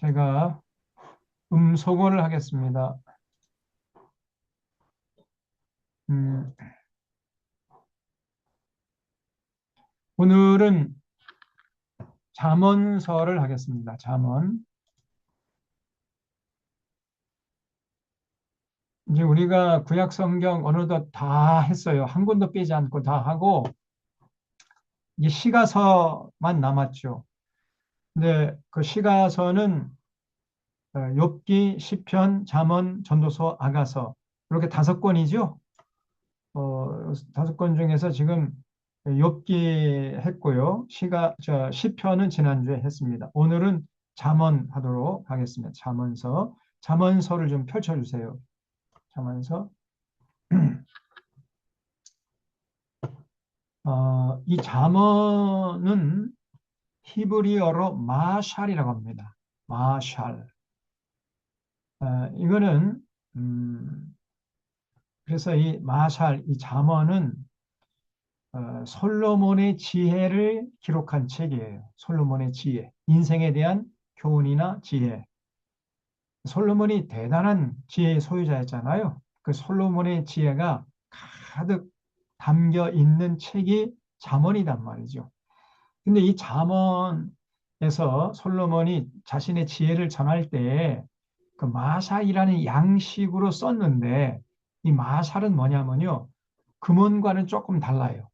제가 음소거를 하겠습니다. 음, 오늘은 잠언서를 하겠습니다. 잠언. 이제 우리가 구약 성경 어느덧 다 했어요. 한 권도 빼지 않고 다 하고 이제 시가서만 남았죠. 근데 그 시가서는 욥기, 시편, 잠언, 전도서, 아가서 이렇게 5권이죠. 5권 중에서 지금 욥기 했고요. 시편은 지난주에 했습니다. 오늘은 잠언 하도록 하겠습니다. 잠언서. 잠언서를 좀 펼쳐주세요. 잠언서. 이 잠언은 히브리어로 마샬이라고 합니다. 마샬. 이거는 음, 그래서 이 마샬, 이 잠언은 솔로몬의 지혜를 기록한 책이에요. 솔로몬의 지혜, 인생에 대한 교훈이나 지혜. 솔로몬이 대단한 지혜의 소유자였잖아요. 그 솔로몬의 지혜가 가득 담겨 있는 책이 잠언이란 말이죠. 근데 이 잠언에서 솔로몬이 자신의 지혜를 전할 때 그 마샬이라는 양식으로 썼는데 이 마샬은 뭐냐면요. 금언과는 조금 달라요.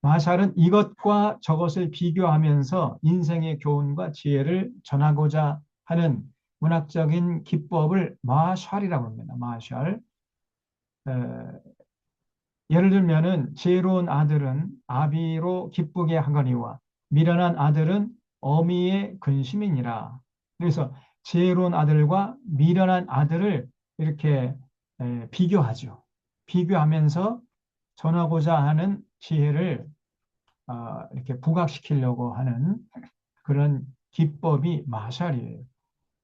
마샬은 이것과 저것을 비교하면서 인생의 교훈과 지혜를 전하고자 하는 문학적인 기법을 마샬이라고 합니다. 마샬. 예를 들면은 지혜로운 아들은 아비로 기쁘게 하거니와 미련한 아들은 어미의 근심이니라. 그래서 지혜로운 아들과 미련한 아들을 이렇게 비교하죠. 비교하면서 전하고자 하는 지혜를 이렇게 부각시키려고 하는 그런 기법이 마샬이에요.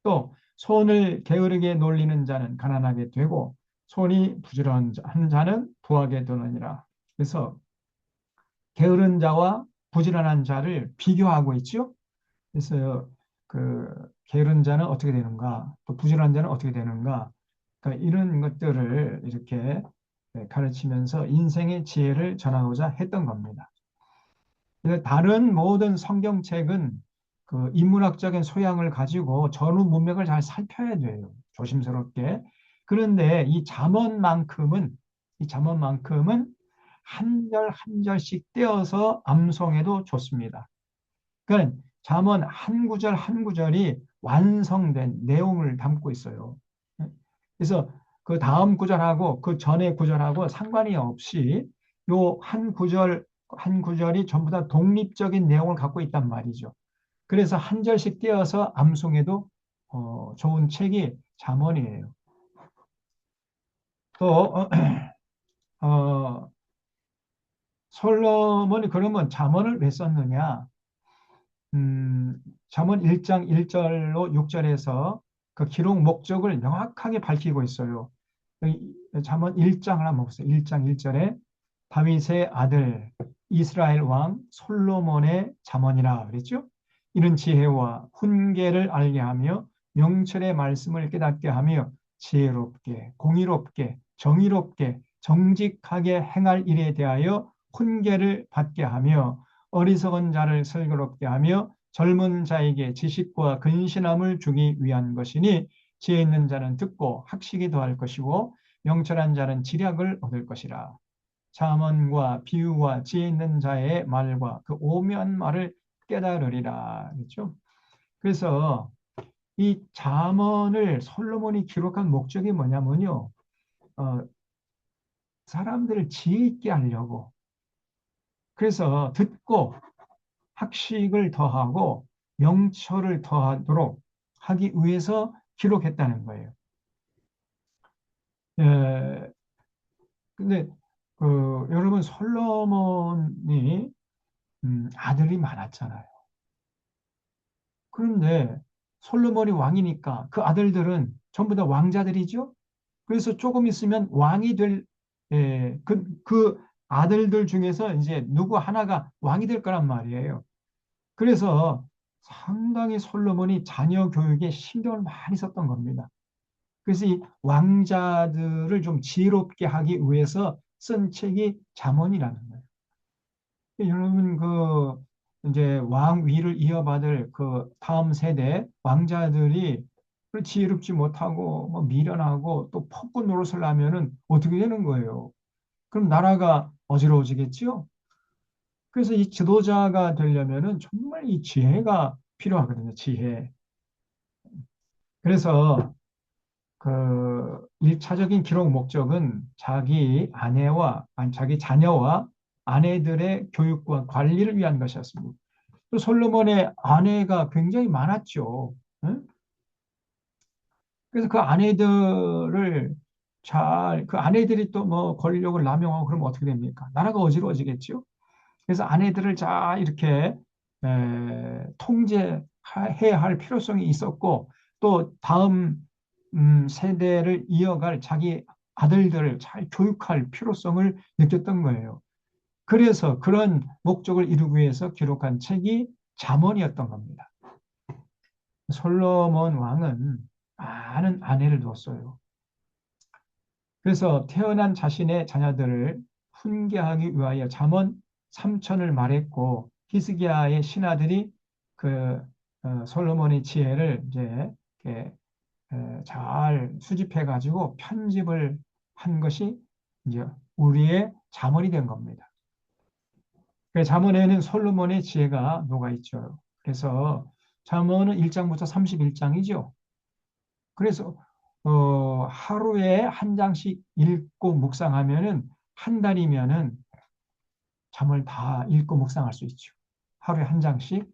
또 손을 게으르게 놀리는 자는 가난하게 되고 손이 부지런한 자는 부하게 되느니라. 그래서 게으른 자와 부지런한 자를 비교하고 있죠. 그래서 그 게으른 자는 어떻게 되는가, 또 부지런한 자는 어떻게 되는가, 그러니까 이런 것들을 이렇게 가르치면서 인생의 지혜를 전하고자 했던 겁니다. 다른 모든 성경책은 그 인문학적인 소양을 가지고 전후 문맥을 잘 살펴야 돼요. 조심스럽게. 그런데 이 잠언만큼은 한 절 한 절씩 떼어서 암송해도 좋습니다. 그러니까 잠언 한 구절 한 구절이 완성된 내용을 담고 있어요. 그래서 그 다음 구절하고 그 전의 구절하고 상관이 없이 요 한 구절 한 구절이 전부 다 독립적인 내용을 갖고 있단 말이죠. 그래서 한 절씩 떼어서 암송해도 좋은 책이 잠언이에요. 또 어, 솔로몬이 그러면 잠언을 왜 썼느냐? 잠언 1장 1절로 6절에서 그 기록 목적을 명확하게 밝히고 있어요. 잠언 1장을 한번 보세요. 1장 1절에 다윗의 아들 이스라엘 왕 솔로몬의 잠언이라 그랬죠. 이런 지혜와 훈계를 알게 하며 명철의 말씀을 깨닫게 하며 지혜롭게 공의롭게 정의롭게 정직하게 행할 일에 대하여 훈계를 받게 하며 어리석은 자를 슬기롭게 하며 젊은 자에게 지식과 근신함을 주기 위한 것이니 지혜 있는 자는 듣고 학식이 더할 것이고 명철한 자는 지략을 얻을 것이라. 잠언과 비유와 지혜 있는 자의 말과 그 오묘한 말을 깨달으리라. 그렇죠? 그래서 이 잠언을 솔로몬이 기록한 목적이 뭐냐면요. 어, 사람들을 지혜 있게 하려고. 그래서 듣고 학식을 더하고 명철을 더하도록 하기 위해서 기록했다는 거예요. 에, 근데 여러분 솔로몬이 아들이 많았잖아요. 그런데 솔로몬이 왕이니까 그 아들들은 전부 다 왕자들이죠. 그래서 조금 있으면 왕이 될 그 아들들 중에서 이제 누구 하나가 왕이 될 거란 말이에요. 그래서 상당히 솔로몬이 자녀 교육에 신경을 많이 썼던 겁니다. 그래서 이 왕자들을 좀 지혜롭게 하기 위해서 쓴 책이 잠언이라는 거예요. 여러분 이제 왕위를 이어받을 그 다음 세대 왕자들이 지혜롭지 못하고 뭐 미련하고 또 폭군 노릇을 하면은 어떻게 되는 거예요? 그럼 나라가 어지러워지겠지요? 그래서 이 지도자가 되려면은 정말 이 지혜가 필요하거든요. 지혜. 그래서 그 1차적인 기록 목적은 자기 아내와, 아니, 자기 자녀와 아내들의 교육과 관리를 위한 것이었습니다. 또 솔로몬의 아내가 굉장히 많았죠. 응? 그래서 그 아내들을 그 아내들이 또 뭐 권력을 남용하고 그러면 어떻게 됩니까? 나라가 어지러워지겠죠. 그래서 아내들을 잘 이렇게 통제해야 할 필요성이 있었고 또 다음 세대를 이어갈 자기 아들들을 잘 교육할 필요성을 느꼈던 거예요. 그래서 그런 목적을 이루기 위해서 기록한 책이 잠언이었던 겁니다. 솔로몬 왕은 많은 아내를 두었어요. 그래서 태어난 자신의 자녀들을 훈계하기 위하여 잠언 3천을 말했고 히스기야의 신하들이 그 솔로몬의 지혜를 이제 이렇게 잘 수집해 가지고 편집을 한 것이 이제 우리의 잠언이 된 겁니다. 그 잠언에는 솔로몬의 지혜가 녹아 있죠. 그래서 잠언은 1장부터 31장이죠. 그래서 하루에 한 장씩 읽고 묵상하면은 한 달이면은 잠을 다 읽고 묵상할 수 있죠. 하루에 한 장씩.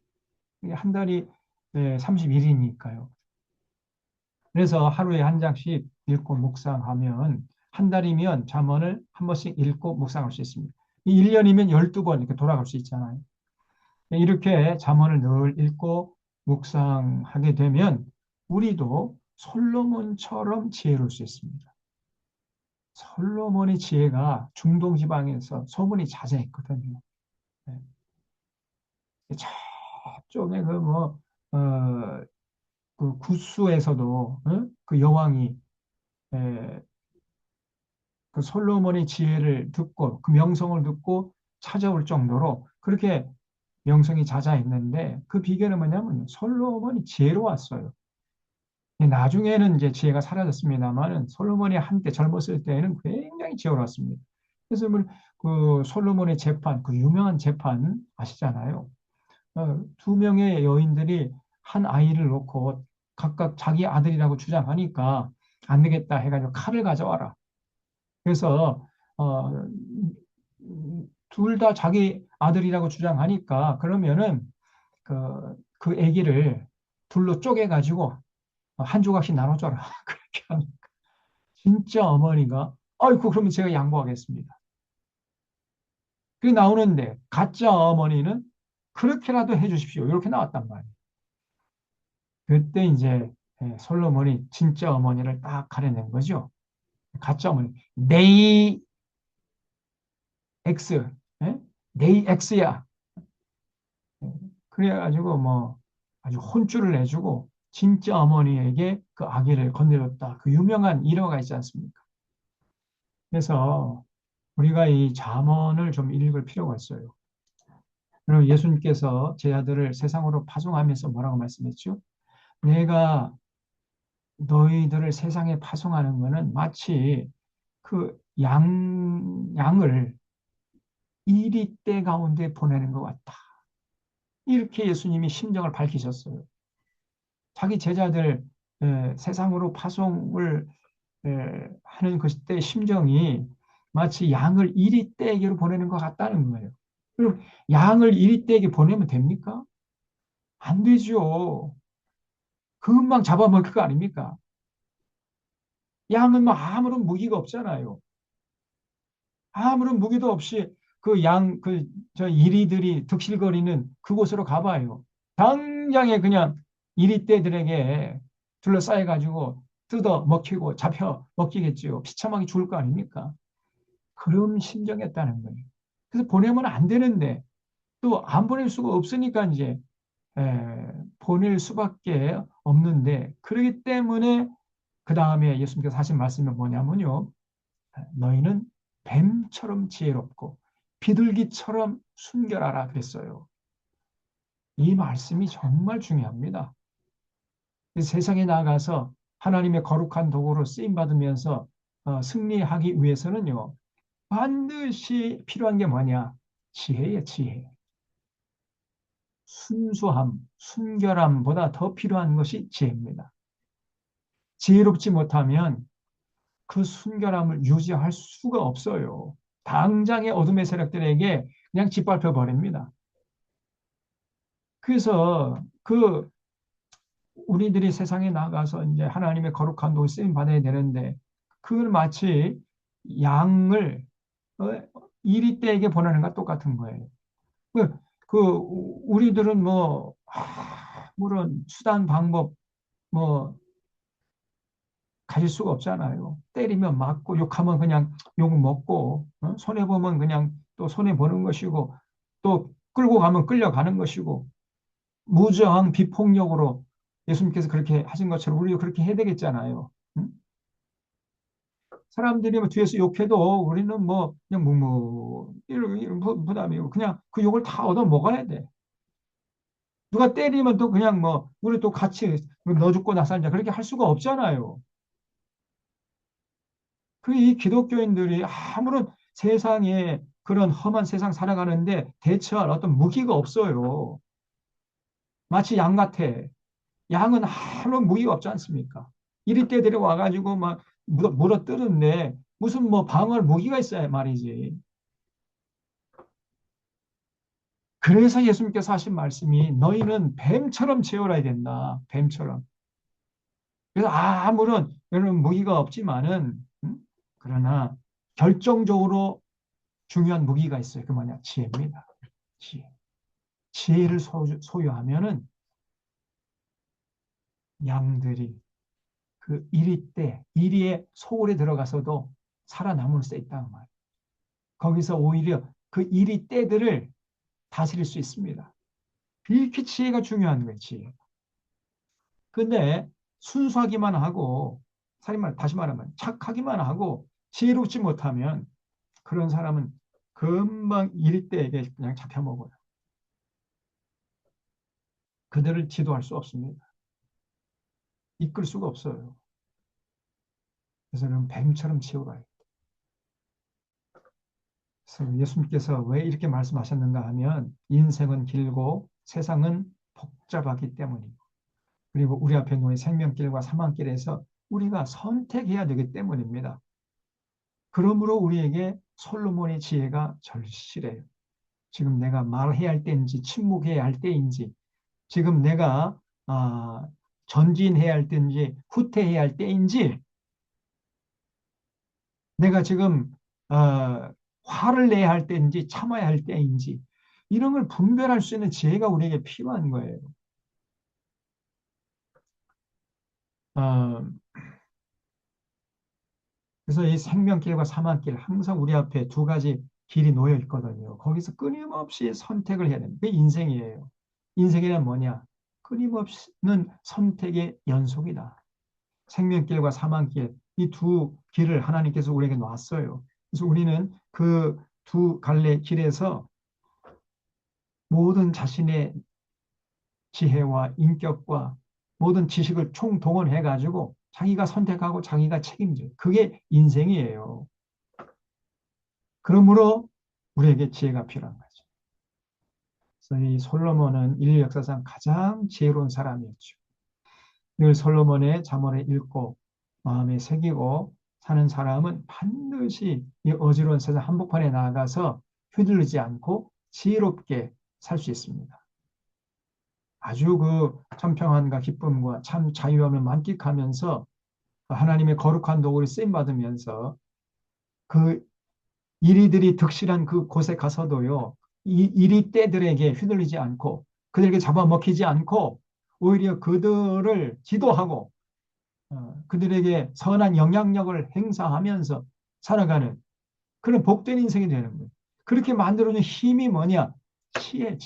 한 달이 30일이니까요. 그래서 하루에 한 장씩 읽고 묵상하면 한 달이면 잠언을 한 번씩 읽고 묵상할 수 있습니다. 1년이면 12번 이렇게 돌아갈 수 있잖아요. 이렇게 잠언을 늘 읽고 묵상하게 되면 우리도 솔로몬처럼 지혜로울 수 있습니다. 솔로몬의 지혜가 중동 지방에서 소문이 자자했거든요. 네. 저쪽에 어, 그 구스에서도 그 여왕이 에, 그 솔로몬의 지혜를 듣고 그 명성을 듣고 찾아올 정도로 그렇게 명성이 자자했는데 그 비결은 뭐냐면 솔로몬이 지혜로웠어요. 나중에는 이제 지혜가 사라졌습니다만은 솔로몬이 한때 젊었을 때에는 굉장히 지혜로웠습니다. 그래서 그 솔로몬의 재판, 그 유명한 재판 아시잖아요. 두 명의 여인들이 한 아이를 놓고 각각 자기 아들이라고 주장하니까 안 되겠다 해가지고 칼을 가져와라. 그래서 둘 다 자기 아들이라고 주장하니까 그러면은 그 아기를 둘로 쪼개가지고 한 조각씩 나눠줘라. 그렇게 하니까 진짜 어머니가 아이고 그러면 제가 양보하겠습니다. 그게 나오는데 가짜 어머니는 그렇게라도 해주십시오. 이렇게 나왔단 말이에요. 그때 이제 솔로몬이 진짜 어머니를 딱 가려낸 거죠. 가짜 어머니. 네이 X. 예? 네이 X야. 그래가지고 뭐 아주 혼쭐을 내주고 진짜 어머니에게 그 아기를 건네줬다. 그 유명한 일화가 있지 않습니까? 그래서 우리가 이 잠언을 좀 읽을 필요가 있어요. 그리고 예수님께서 제 아들을 세상으로 파송하면서 뭐라고 말씀했죠? 내가 너희들을 세상에 파송하는 것은 마치 그 양을 이리떼 가운데 보내는 것 같다. 이렇게 예수님이 심정을 밝히셨어요. 자기 제자들 세상으로 파송을 하는 그때 심정이 마치 양을 이리떼에게로 보내는 것 같다는 거예요. 그럼 양을 이리떼에게 보내면 됩니까? 안 되죠. 금방 잡아먹을 거 아닙니까? 양은 뭐 아무런 무기가 없잖아요. 아무런 무기도 없이 저 이리들이 득실거리는 그곳으로 가봐요. 당장에 그냥 이리떼들에게 둘러싸여가지고 뜯어 먹히고 잡혀 먹히겠지요. 비참하게 죽을 거 아닙니까? 그런 심정이었다는 거예요. 그래서 보내면 안 되는데 또 안 보낼 수가 없으니까 이제 보낼 수밖에 없는데 그렇기 때문에 그 다음에 예수님께서 하신 말씀이 뭐냐면요. 너희는 뱀처럼 지혜롭고 비둘기처럼 순결하라 그랬어요. 이 말씀이 정말 중요합니다. 세상에 나가서 하나님의 거룩한 도구로 쓰임 받으면서 승리하기 위해서는요. 반드시 필요한 게 뭐냐? 지혜예요, 지혜. 순수함, 순결함보다 더 필요한 것이 지혜입니다. 지혜롭지 못하면 그 순결함을 유지할 수가 없어요. 당장의 어둠의 세력들에게 그냥 짓밟혀 버립니다. 그래서 우리들이 세상에 나가서 이제 하나님의 거룩한 도를 쓰임 받아야 되는데 그걸 마치 양을 어, 이리떼에게 보내는 것과 똑같은 거예요. 그, 우리들은 뭐 물론 수단 방법 뭐 가질 수가 없잖아요. 때리면 맞고 욕하면 그냥 욕 먹고 손해 보면 그냥 또 손해 보는 것이고 또 끌고 가면 끌려가는 것이고 무저항 비폭력으로 예수님께서 그렇게 하신 것처럼 우리도 그렇게 해야 되겠잖아요. 응? 사람들이 뭐 뒤에서 욕해도 우리는 뭐 그냥 이런 부담이고 그냥 그 욕을 다 얻어 먹어야 돼. 누가 때리면 또 그냥 뭐 우리 또 같이 너 죽고 나 살자 그렇게 할 수가 없잖아요. 그 이 기독교인들이 아무런 세상에 그런 험한 세상 살아가는데 대처할 어떤 무기가 없어요. 마치 양 같아. 양은 아무런 무기가 없지 않습니까? 이리 때 데려와가지고 막 물어뜯는데 무슨 뭐 방어할 무기가 있어야 말이지. 그래서 예수님께서 하신 말씀이 너희는 뱀처럼 지어야 된다. 뱀처럼. 그래서 아무런 이런 무기가 없지만은 그러나 결정적으로 중요한 무기가 있어요. 그 뭐냐? 지혜입니다. 지혜. 지혜를 소유하면은 양들이 그 이리의 소굴에 들어가서도 살아남을 수 있다는 말. 거기서 오히려 그 이리떼들을 다스릴 수 있습니다. 이렇게 지혜가 중요한 거예요, 지혜. 근데 순수하기만 하고, 다시 말하면 착하기만 하고 지혜롭지 못하면 그런 사람은 금방 이리떼에게 그냥 잡혀먹어요. 그들을 지도할 수 없습니다. 이끌 수가 없어요. 그래서 는 뱀처럼 지어가요. 그래서 예수님께서 왜 이렇게 말씀하셨는가 하면 인생은 길고 세상은 복잡하기 때문이고 그리고 우리 앞에 놓인 생명길과 사망길에서 우리가 선택해야 되기 때문입니다. 그러므로 우리에게 솔로몬의 지혜가 절실해요. 지금 내가 말해야 할 때인지 침묵해야 할 때인지 지금 내가 전진해야 할 때인지 후퇴해야 할 때인지 내가 지금 화를 내야 할 때인지 참아야 할 때인지 이런 걸 분별할 수 있는 지혜가 우리에게 필요한 거예요. 어, 그래서 이 생명길과 사망길 항상 우리 앞에 두 가지 길이 놓여 있거든요. 거기서 끊임없이 선택을 해야 됩니다. 그게 인생이에요. 인생이란 뭐냐? 끊임없는 선택의 연속이다. 생명길과 사망길, 이 두 길을 하나님께서 우리에게 놨어요. 그래서 우리는 그 두 갈래 길에서 모든 자신의 지혜와 인격과 모든 지식을 총동원해 가지고 자기가 선택하고 자기가 책임져요. 그게 인생이에요. 그러므로 우리에게 지혜가 필요한 거죠. 그래서 이 솔로몬은 인류 역사상 가장 지혜로운 사람이었죠. 늘 솔로몬의 잠언을 읽고 마음에 새기고 사는 사람은 반드시 이 어지러운 세상 한복판에 나아가서 휘둘리지 않고 지혜롭게 살 수 있습니다. 아주 그 천평안과 기쁨과 참 자유함을 만끽하면서 하나님의 거룩한 도구를 쓰임 받으면서 그 이리들이 득실한 그 곳에 가서도요, 이 이리떼들에게 휘둘리지 않고 그들에게 잡아먹히지 않고 오히려 그들을 지도하고 그들에게 선한 영향력을 행사하면서 살아가는 그런 복된 인생이 되는 거예요. 그렇게 만들어준 힘이 뭐냐? 지혜.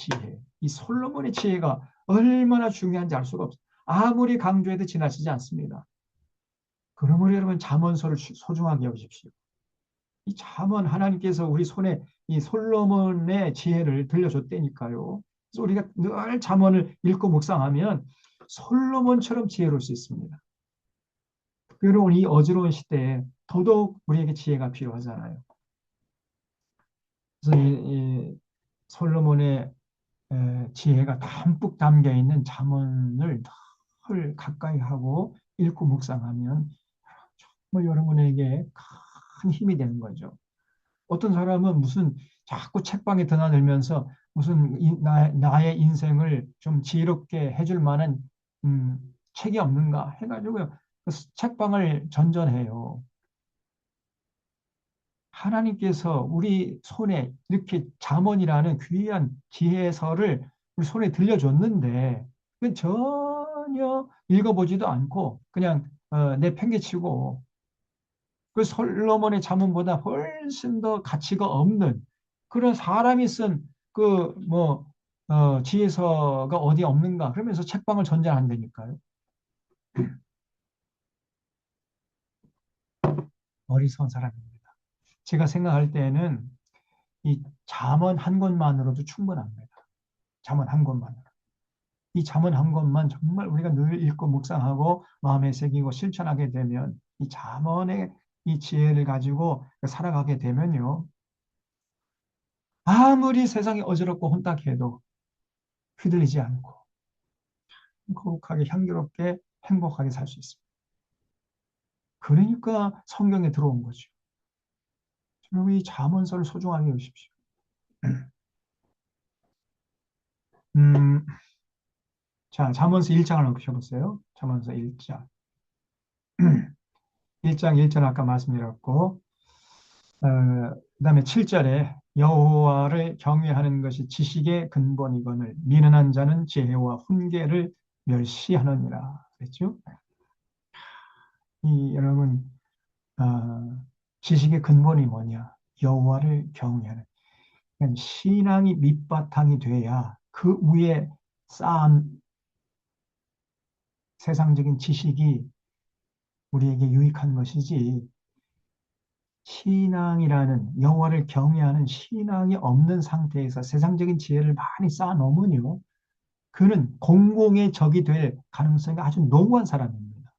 이 솔로몬의 지혜가 얼마나 중요한지 알 수가 없어요. 아무리 강조해도 지나치지 않습니다. 그러므로 여러분 잠언서를 소중하게 여기십시오. 이 잠언 하나님께서 우리 손에 이 솔로몬의 지혜를 들려줬다니까요. 그래서 우리가 늘 잠언을 읽고 묵상하면 솔로몬처럼 지혜로울 수 있습니다. 그리고 이 어지러운 시대에 더더욱 우리에게 지혜가 필요하잖아요. 그래서 이 솔로몬의 지혜가 담뿍 담겨 있는 잠언을 늘 가까이 하고 읽고 묵상하면 정말 여러분에게 큰 힘이 되는 거죠. 어떤 사람은 무슨 자꾸 책방에 드나들면서 무슨 나의 인생을 좀 지혜롭게 해줄 만한 책이 없는가 해가지고 그 책방을 전전해요. 하나님께서 우리 손에 이렇게 잠언이라는 귀한 지혜서를 우리 손에 들려줬는데 그 전혀 읽어보지도 않고 그냥 내팽개치고 그 솔로몬의 잠언보다 훨씬 더 가치가 없는 그런 사람이 쓴 그 뭐 지혜서가 어디 없는가 그러면서 책방을 전전한다니까요. 어리석은 사람입니다. 제가 생각할 때는 이 잠언 한 권만으로도 충분합니다. 잠언 한 권만으로. 이 잠언 한 권만 정말 우리가 늘 읽고 묵상하고 마음에 새기고 실천하게 되면 이 잠언의 이 지혜를 가지고 살아가게 되면요. 아무리 세상이 어지럽고 혼탁해도 휘둘리지 않고 거룩하게 향기롭게 행복하게 살 수 있습니다. 그러니까 성경에 들어온 거죠. 여러분 이 잠언서를 소중하게 여기십시오. 음, 자, 잠언서 1장을 한번 펴보세요. 잠언서 1장. 1장 1절 아까 말씀드렸고 그다음에 7절에 여호와를 경외하는 것이 지식의 근본이거늘 미련한 자는 지혜와 훈계를 멸시하느니라 그랬죠. 이 여러분 지식의 근본이 뭐냐? 여호와를 경외하는. 그러니까 신앙이 밑바탕이 돼야 그 위에 쌓은 세상적인 지식이 우리에게 유익한 것이지 신앙이라는 여호와를 경외하는 신앙이 없는 상태에서 세상적인 지혜를 많이 쌓아놓으면요. 그는 공공의 적이 될 가능성이 아주 농후한 사람입니다.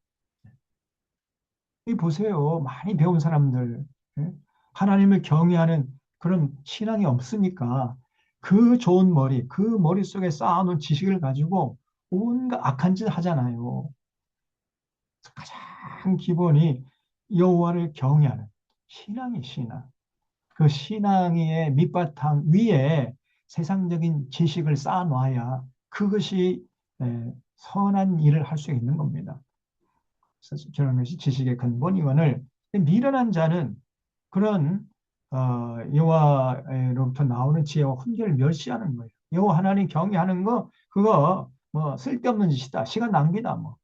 이 보세요. 많이 배운 사람들, 예? 하나님을 경외하는 그런 신앙이 없으니까 그 좋은 머리, 그 머릿속에 쌓아놓은 지식을 가지고 온갖 악한 짓 하잖아요. 가장 기본이 여호와를 경외하는 신앙이 신앙. 그 신앙의 밑바탕 위에 세상적인 지식을 쌓아놔야 그것이 선한 일을 할 수 있는 겁니다. 그래서 저런 것이 지식의 근본이거늘 미련한 자는 그런 여호와로부터 나오는 지혜와 훈계를 멸시하는 거예요. 여호와 하나님 경외하는 거 그거 뭐 쓸데없는 짓이다. 시간 낭비다. 뭐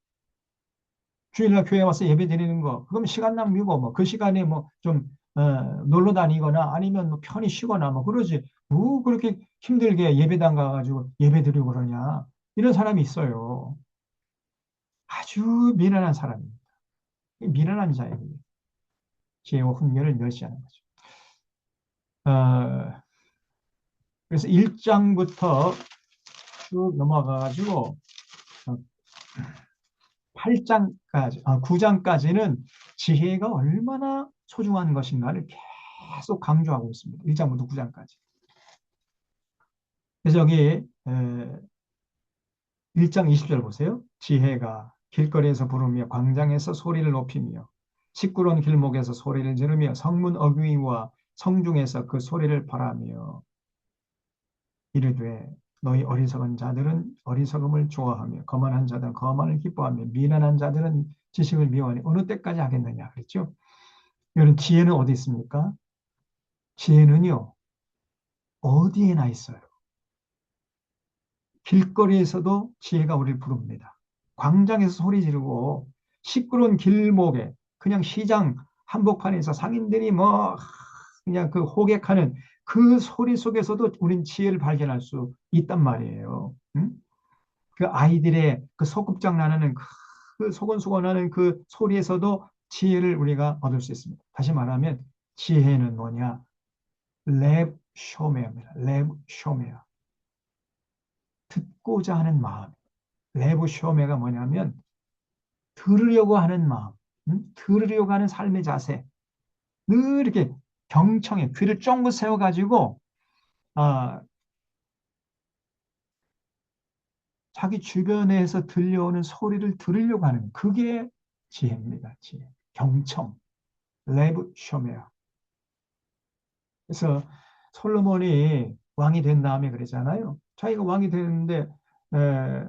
주일날 교회 와서 예배 드리는 거 그럼 시간 낭비고 뭐 그 시간에 뭐 좀 놀러 다니거나 아니면 뭐 편히 쉬거나 뭐 그러지 뭐 그렇게 힘들게 예배당 가가지고 예배 드리고 그러냐 이런 사람이 있어요. 아주 미련한 사람입니다. 미련한 자에게 지혜와 훈계를 멸시하는 거죠. 그래서 1장부터 쭉 넘어가가지고 8장까지, 9장까지는 지혜가 얼마나 소중한 것인가를 계속 강조하고 있습니다. 1장부터 9장까지. 그래서 여기 1장 20절 보세요. 지혜가 길거리에서 부르며 광장에서 소리를 높이며 시끄러운 길목에서 소리를 지르며 성문 어귀와 성중에서 그 소리를 바라며 이르되 너희 어리석은 자들은 어리석음을 좋아하며 거만한 자들은 거만을 기뻐하며 미련한 자들은 지식을 미워하니 어느 때까지 하겠느냐 그랬죠. 여러분 지혜는 어디 있습니까? 지혜는요 어디에나 있어요. 길거리에서도 지혜가 우리를 부릅니다. 광장에서 소리 지르고 시끄러운 길목에 그냥 시장 한복판에서 상인들이 뭐 그냥 그 호객하는 그 소리 속에서도 우린 지혜를 발견할 수 있단 말이에요. 응? 그 아이들의 그 소꿉장 나는 그 소곤소곤하는 그 소리에서도 지혜를 우리가 얻을 수 있습니다. 다시 말하면 지혜는 뭐냐? 렙 쇼메어입니다. 렙 쇼메어. 듣고자 하는 마음. 렙 쇼메가 뭐냐면 들으려고 하는 마음, 들으려고 하는 삶의 자세. 늘 이렇게 경청해 귀를 쫑긋 세워가지고 아, 자기 주변에서 들려오는 소리를 들으려고 하는 그게 지혜입니다. 지혜. 경청, 레브 쇼메어. 그래서 솔로몬이 왕이 된 다음에 그러잖아요. 자기가 왕이 되는데 에,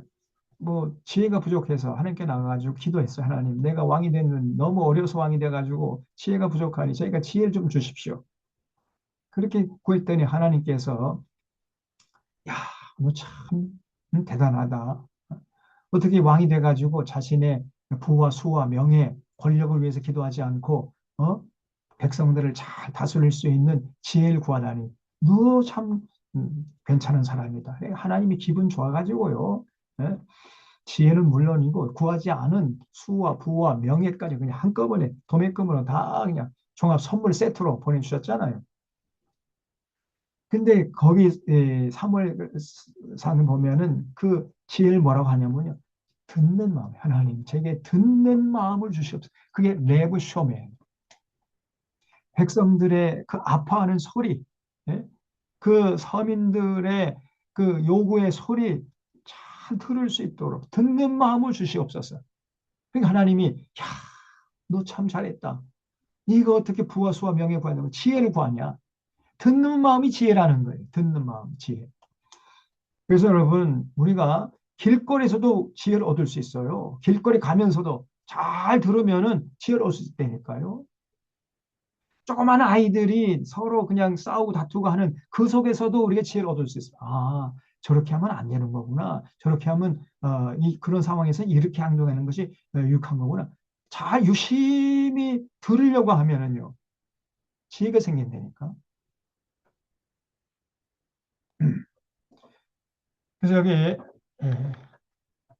뭐 지혜가 부족해서 하나님께 나가가지고 기도했어요. 하나님, 내가 왕이 되는 너무 어려서 왕이 돼가지고 지혜가 부족하니 저희가 지혜를 좀 주십시오. 그렇게 구했더니 하나님께서 야, 너 참 대단하다. 어떻게 왕이 돼가지고 자신의 부와 수와 명예, 권력을 위해서 기도하지 않고 백성들을 잘 다스릴 수 있는 지혜를 구하다니. 너 참 괜찮은 사람이다. 하나님이 기분 좋아가지고요. 예? 지혜는 물론이고 구하지 않은 수와 부와 명예까지 그냥 한꺼번에 도매금으로 다 그냥 종합 선물 세트로 보내주셨잖아요. 근데 거기 사무엘상 보면은 그 지혜를 뭐라고 하냐면요. 듣는 마음, 하나님 제게 듣는 마음을 주시옵소서. 그게 레브 쇼메. 백성들의 그 아파하는 소리, 예? 그 서민들의 그 요구의 소리 잘 들을 수 있도록 듣는 마음을 주시옵소서. 그러니까 하나님이 야, 너 참 잘했다. 네가 어떻게 부와 수와 명예 구하냐면 지혜를 구하냐? 듣는 마음이 지혜라는 거예요. 듣는 마음, 지혜. 그래서 여러분, 우리가 길거리에서도 지혜를 얻을 수 있어요. 길거리 가면서도 잘 들으면은 지혜를 얻을 수 있다니까요. 조그마한 아이들이 서로 그냥 싸우고 다투고 하는 그 속에서도 우리가 지혜를 얻을 수 있어요. 아, 저렇게 하면 안 되는 거구나. 저렇게 하면 그런 상황에서 이렇게 행동하는 것이 유익한 거구나. 잘 유심히 들으려고 하면은요. 지혜가 생긴다니까. 그래서 여기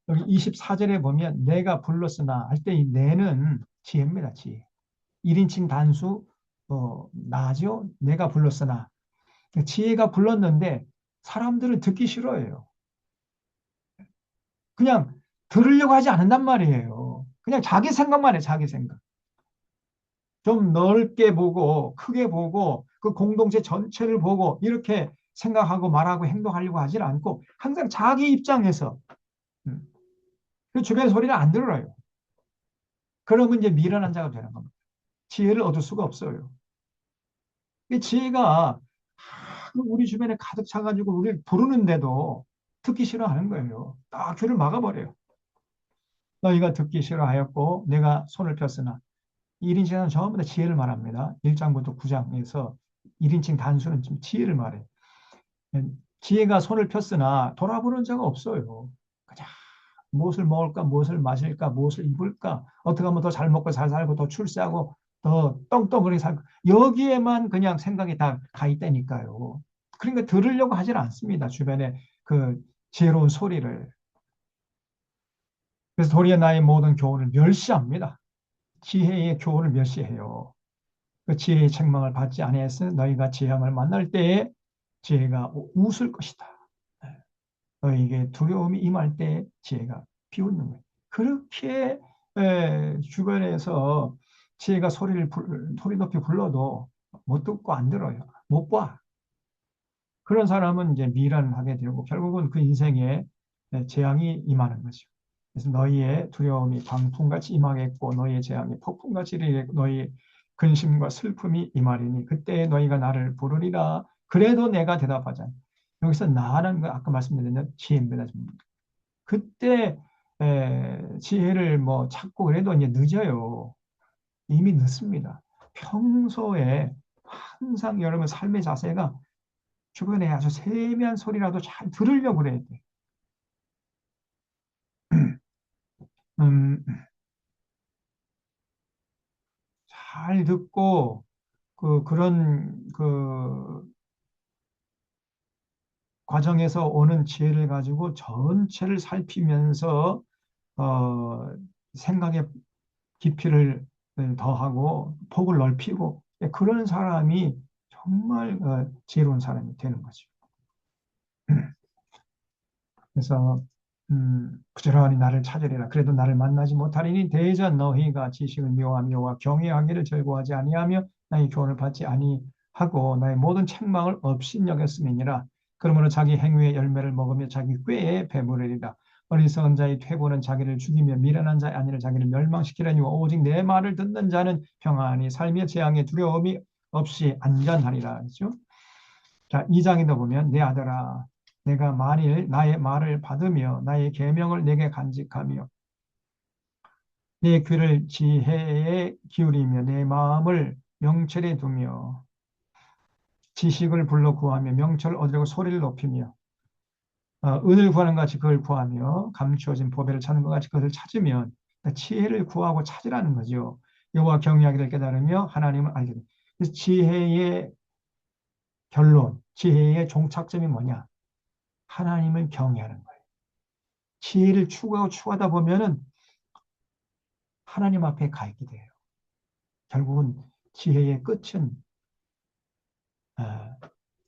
24절에 보면 내가 불렀으나 할 때 이 내는 지혜입니다. 지혜. 1인칭 단수 나죠. 내가 불렀으나 지혜가 불렀는데 사람들은 듣기 싫어해요. 그냥 들으려고 하지 않는단 말이에요. 그냥 자기 생각만 해, 자기 생각. 좀 넓게 보고 크게 보고 그 공동체 전체를 보고 이렇게 생각하고 말하고 행동하려고 하질 않고 항상 자기 입장에서 음, 그 주변 소리를 안 들어요. 그러면 이제 미련한 자가 되는 겁니다. 지혜를 얻을 수가 없어요. 이 지혜가 우리 주변에 가득 차가지고 우리를 부르는데도 듣기 싫어하는 거예요. 딱 귀를 막아버려요. 너희가 듣기 싫어하였고 내가 손을 폈으나 1인칭은 전부 다 지혜를 말합니다. 1장부터 9장에서 1인칭 단수는 좀 지혜를 말해요. 지혜가 손을 폈으나 돌아보는 자가 없어요. 그냥 무엇을 먹을까, 무엇을 마실까, 무엇을 입을까, 어떻게 하면 더 잘 먹고 잘 살고 더 출세하고 더 떵떵거리게 살고 여기에만 그냥 생각이 다 가 있다니까요. 그러니까 들으려고 하질 않습니다. 주변에 그 지혜로운 소리를. 그래서 도리어 나의 모든 교훈을 멸시합니다. 지혜의 교훈을 멸시해요. 그 지혜의 책망을 받지 아니하였으 너희가 재앙을 만날 때에 지혜가 웃을 것이다. 너희에게 두려움이 임할 때 지혜가 비웃는 거예요. 그렇게 주변에서 지혜가 소리 높이 불러도 못 듣고 안 들어요. 못 봐. 그런 사람은 이제 미련하게 되고 결국은 그 인생에 재앙이 임하는 거죠. 그래서 너희의 두려움이 광풍같이 임하겠고 너희의 재앙이 폭풍같이 이르겠고 너희 근심과 슬픔이 임하리니 그때 너희가 나를 부르리라. 그래도 내가 대답하자. 여기서 나라는 거 아까 말씀드린 지혜입니다. 그때 지혜를 뭐 찾고 그래도 이제 늦어요. 이미 늦습니다. 평소에 항상 여러분 삶의 자세가 주변에 아주 세미한 소리라도 잘 들으려고 그래야 돼. 음, 잘 듣고 그런 그 과정에서 오는 지혜를 가지고 전체를 살피면서 어, 생각의 깊이를 더하고 폭을 넓히고 그런 사람이 정말 지혜로운 사람이 되는 거죠. 그래서 부지런히 나를 찾으리라. 그래도 나를 만나지 못하리니 대전 너희가 지식을 미워하며 여호와 경외하기를 즐거워하지 아니하며 나의 교훈을 받지 아니하고 나의 모든 책망을 업신여겼음이니라. 그러므로 자기 행위의 열매를 먹으며 자기 꾀에 배부르리라. 어리석은 자의 퇴보는 자기를 죽이며 미련한 자의 안위를 자기를 멸망시키려니와 오직 내 말을 듣는 자는 평안히 살며 재앙의 두려움이 없이 안전하리라. 그렇죠? 자, 2장에도 보면 내 아들아 내가 만일 나의 말을 받으며 나의 계명을 내게 간직하며 내 귀를 지혜에 기울이며 내 마음을 명철에 두며 지식을 불러 구하며 명철을 얻으려고 소리를 높이며 은을 구하는 것 같이 그걸 구하며 감추어진 보배를 찾는 것 같이 그것을 찾으면 그러니까 지혜를 구하고 찾으라는 거죠. 여호와 경외하기를 깨달으며 하나님을 알게 돼. 그래서 지혜의 결론, 지혜의 종착점이 뭐냐? 하나님을 경외하는 거예요. 지혜를 추구하고 추구하다 보면은 하나님 앞에 가 있게 돼요. 결국은 지혜의 끝은 어,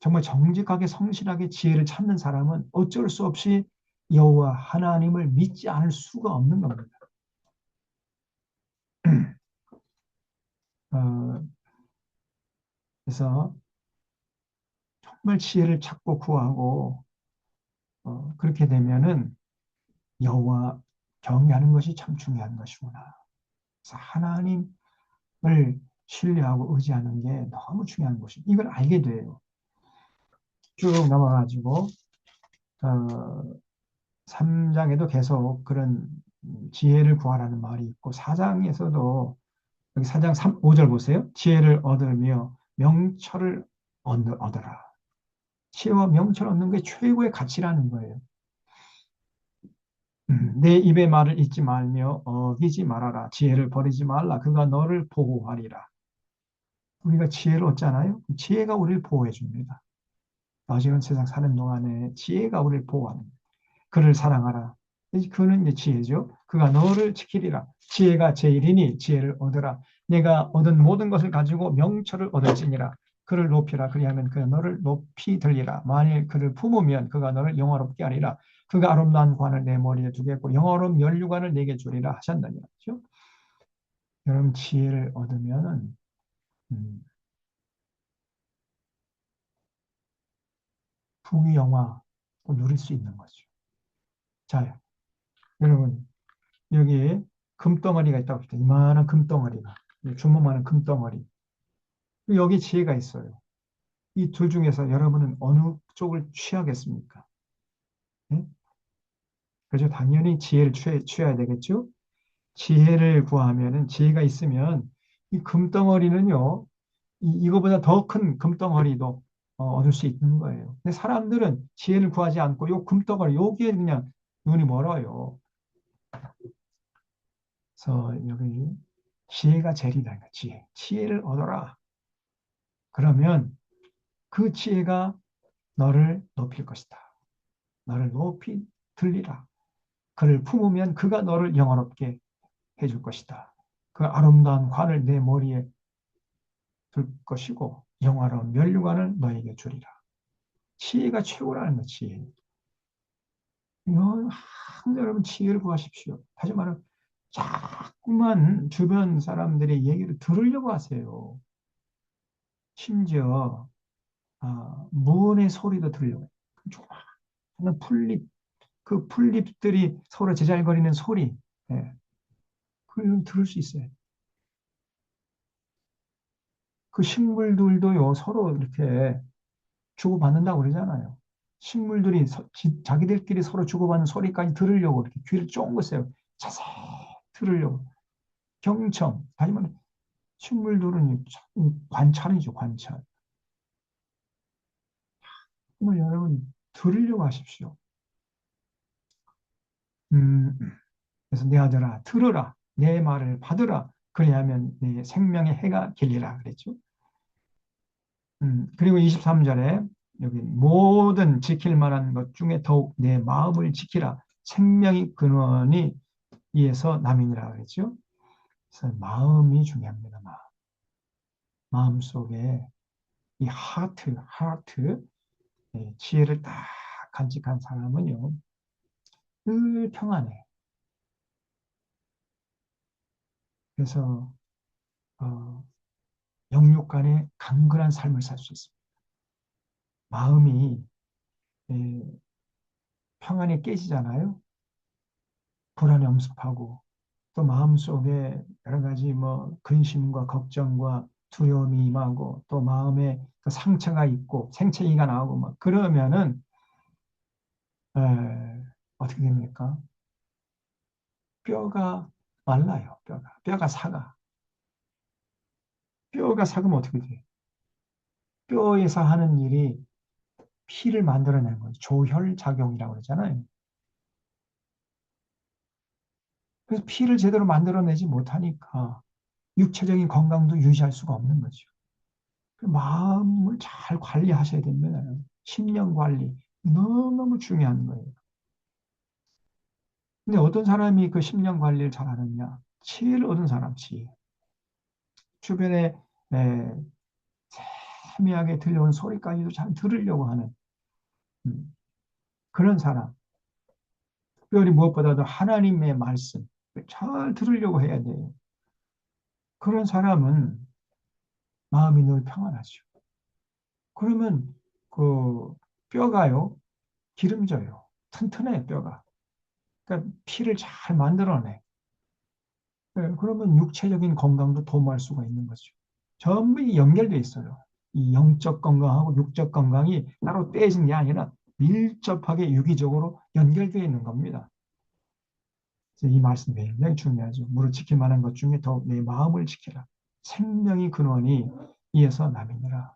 정말 정직하게 성실하게 지혜를 찾는 사람은 어쩔 수 없이 여호와 하나님을 믿지 않을 수가 없는 겁니다. 어, 그래서 정말 지혜를 찾고 구하고 그렇게 되면은 여호와 경외하는 것이 참 중요한 것이구나. 그래서 하나님을 신뢰하고 의지하는 게 너무 중요한 것이 이걸 알게 돼요. 쭉 넘어가지고 어, 3장에도 계속 그런 지혜를 구하라는 말이 있고 4장에서도 여기 4장 5절 보세요. 지혜를 얻으며 명철을 얻어라. 지혜와 명철을 얻는 게 최고의 가치라는 거예요. 내 입의 말을 잊지 말며 어기지 말아라. 지혜를 버리지 말라. 그가 너를 보호하리라. 우리가 지혜를 얻잖아요. 지혜가 우리를 보호해 줍니다. 어지러운 세상 사는 동안에 지혜가 우리를 보호합니다. 그를 사랑하라. 그는 이제 지혜죠. 그가 너를 지키리라. 지혜가 제일이니 지혜를 얻으라. 내가 얻은 모든 것을 가지고 명철을 얻을지니라. 그를 높이라. 그리하면 그가 너를 높이 들리라. 만일 그를 품으면 그가 너를 영화롭게 하리라. 그가 아름다운 관을 내 머리에 두겠고 영화로운 면류관을 내게 주리라 하셨느니라. 그렇죠? 여러분 지혜를 얻으면은 음, 부귀영화 누릴 수 있는 거죠. 자, 여러분 여기 금덩어리가 있다고 합시다. 이만한 금덩어리가. 주먹만한 금덩어리. 여기 지혜가 있어요. 이 둘 중에서 여러분은 어느 쪽을 취하겠습니까? 네? 그래서 당연히 지혜를 취해야 되겠죠? 지혜를 구하면은 지혜가 있으면 이 금덩어리는요, 이거보다 더 큰 금덩어리도 얻을 수 있는 거예요. 근데 사람들은 지혜를 구하지 않고 요 금덩어리, 여기에 그냥 눈이 멀어요. 그래서 여기 지혜가 제일이다. 지혜. 지혜를 얻어라. 그러면 그 지혜가 너를 높일 것이다. 너를 높이 들리라. 그를 품으면 그가 너를 영화롭게 해줄 것이다. 그 아름다운 관을 내 머리에 둘 것이고 영화로운 면류관을 너에게 주리라. 지혜가 최고라는 거 지혜. 항상 여러분 지혜를 구하십시오. 다시 말하면 자꾸만 주변 사람들의 얘기를 들으려고 하세요. 심지어 무언의 소리도 들려요. 조그마한 풀잎, 그 풀잎들이 서로 제잘거리는 소리, 예, 그걸 들을 수 있어요. 그 식물들도요, 서로 이렇게 주고받는다고 그러잖아요. 식물들이 자기들끼리 서로 주고받는 소리까지 들으려고 이렇게 귀를 쫑긋어요. 자세히 들으려고. 경청, 아니면 식물들은 관찰이죠, 관찰. 정말 여러분 들으려고 하십시오. 음, 그래서 내 아들아 들으라 내 말을 받으라 그리하면 내 생명의 해가 길리라 그랬죠. 그리고 23절에 여기 모든 지킬 만한 것 중에 더욱 내 마음을 지키라. 생명의 근원이 이에서 남이니라 그랬죠. 그래서 마음이 중요합니다. 마음 속에 이 하트, 지혜를 딱 간직한 사람은요, 늘 평안해. 그래서 어, 영육 간에 강건한 삶을 살 수 있습니다. 마음이 예, 평안이 깨지잖아요. 불안이 엄습하고 또 마음속에 여러 가지 뭐 근심과 걱정과 두려움이 임하고 또 마음에 그 상처가 있고 생채기가 나오고 막 그러면은 어떻게 됩니까? 뼈가 말라요. 뼈가 삭아. 뼈가 삭으면 어떻게 돼? 뼈에서 하는 일이 피를 만들어내는 거죠. 조혈작용이라고 그러잖아요. 그래서 피를 제대로 만들어내지 못하니까 육체적인 건강도 유지할 수가 없는 거죠. 그 마음을 잘 관리하셔야 됩니다. 심령 관리. 너무너무 중요한 거예요. 근데 어떤 사람이 그 심령 관리를 잘 하느냐? 지혜를 얻은 사람, 지혜. 주변에 에, 세미하게 들려온 소리까지도 잘 들으려고 하는 그런 사람. 특별히 무엇보다도 하나님의 말씀 잘 들으려고 해야 돼요. 그런 사람은 마음이 늘 평안하죠. 그러면 그 뼈가요, 기름져요. 튼튼해, 뼈가. 그러니까 피를 잘 만들어내. 그러면 육체적인 건강도 도모할 수가 있는 거죠. 전부 연결돼 있어요. 이 영적 건강하고 육적 건강이 따로 떼진 게 아니라 밀접하게 유기적으로 연결되어 있는 겁니다. 그래서 이 말씀 굉장히 중요하죠. 무릇 지킬 만한 것 중에 더욱 내 마음을 지키라. 생명의 근원이 이에서 남이니라.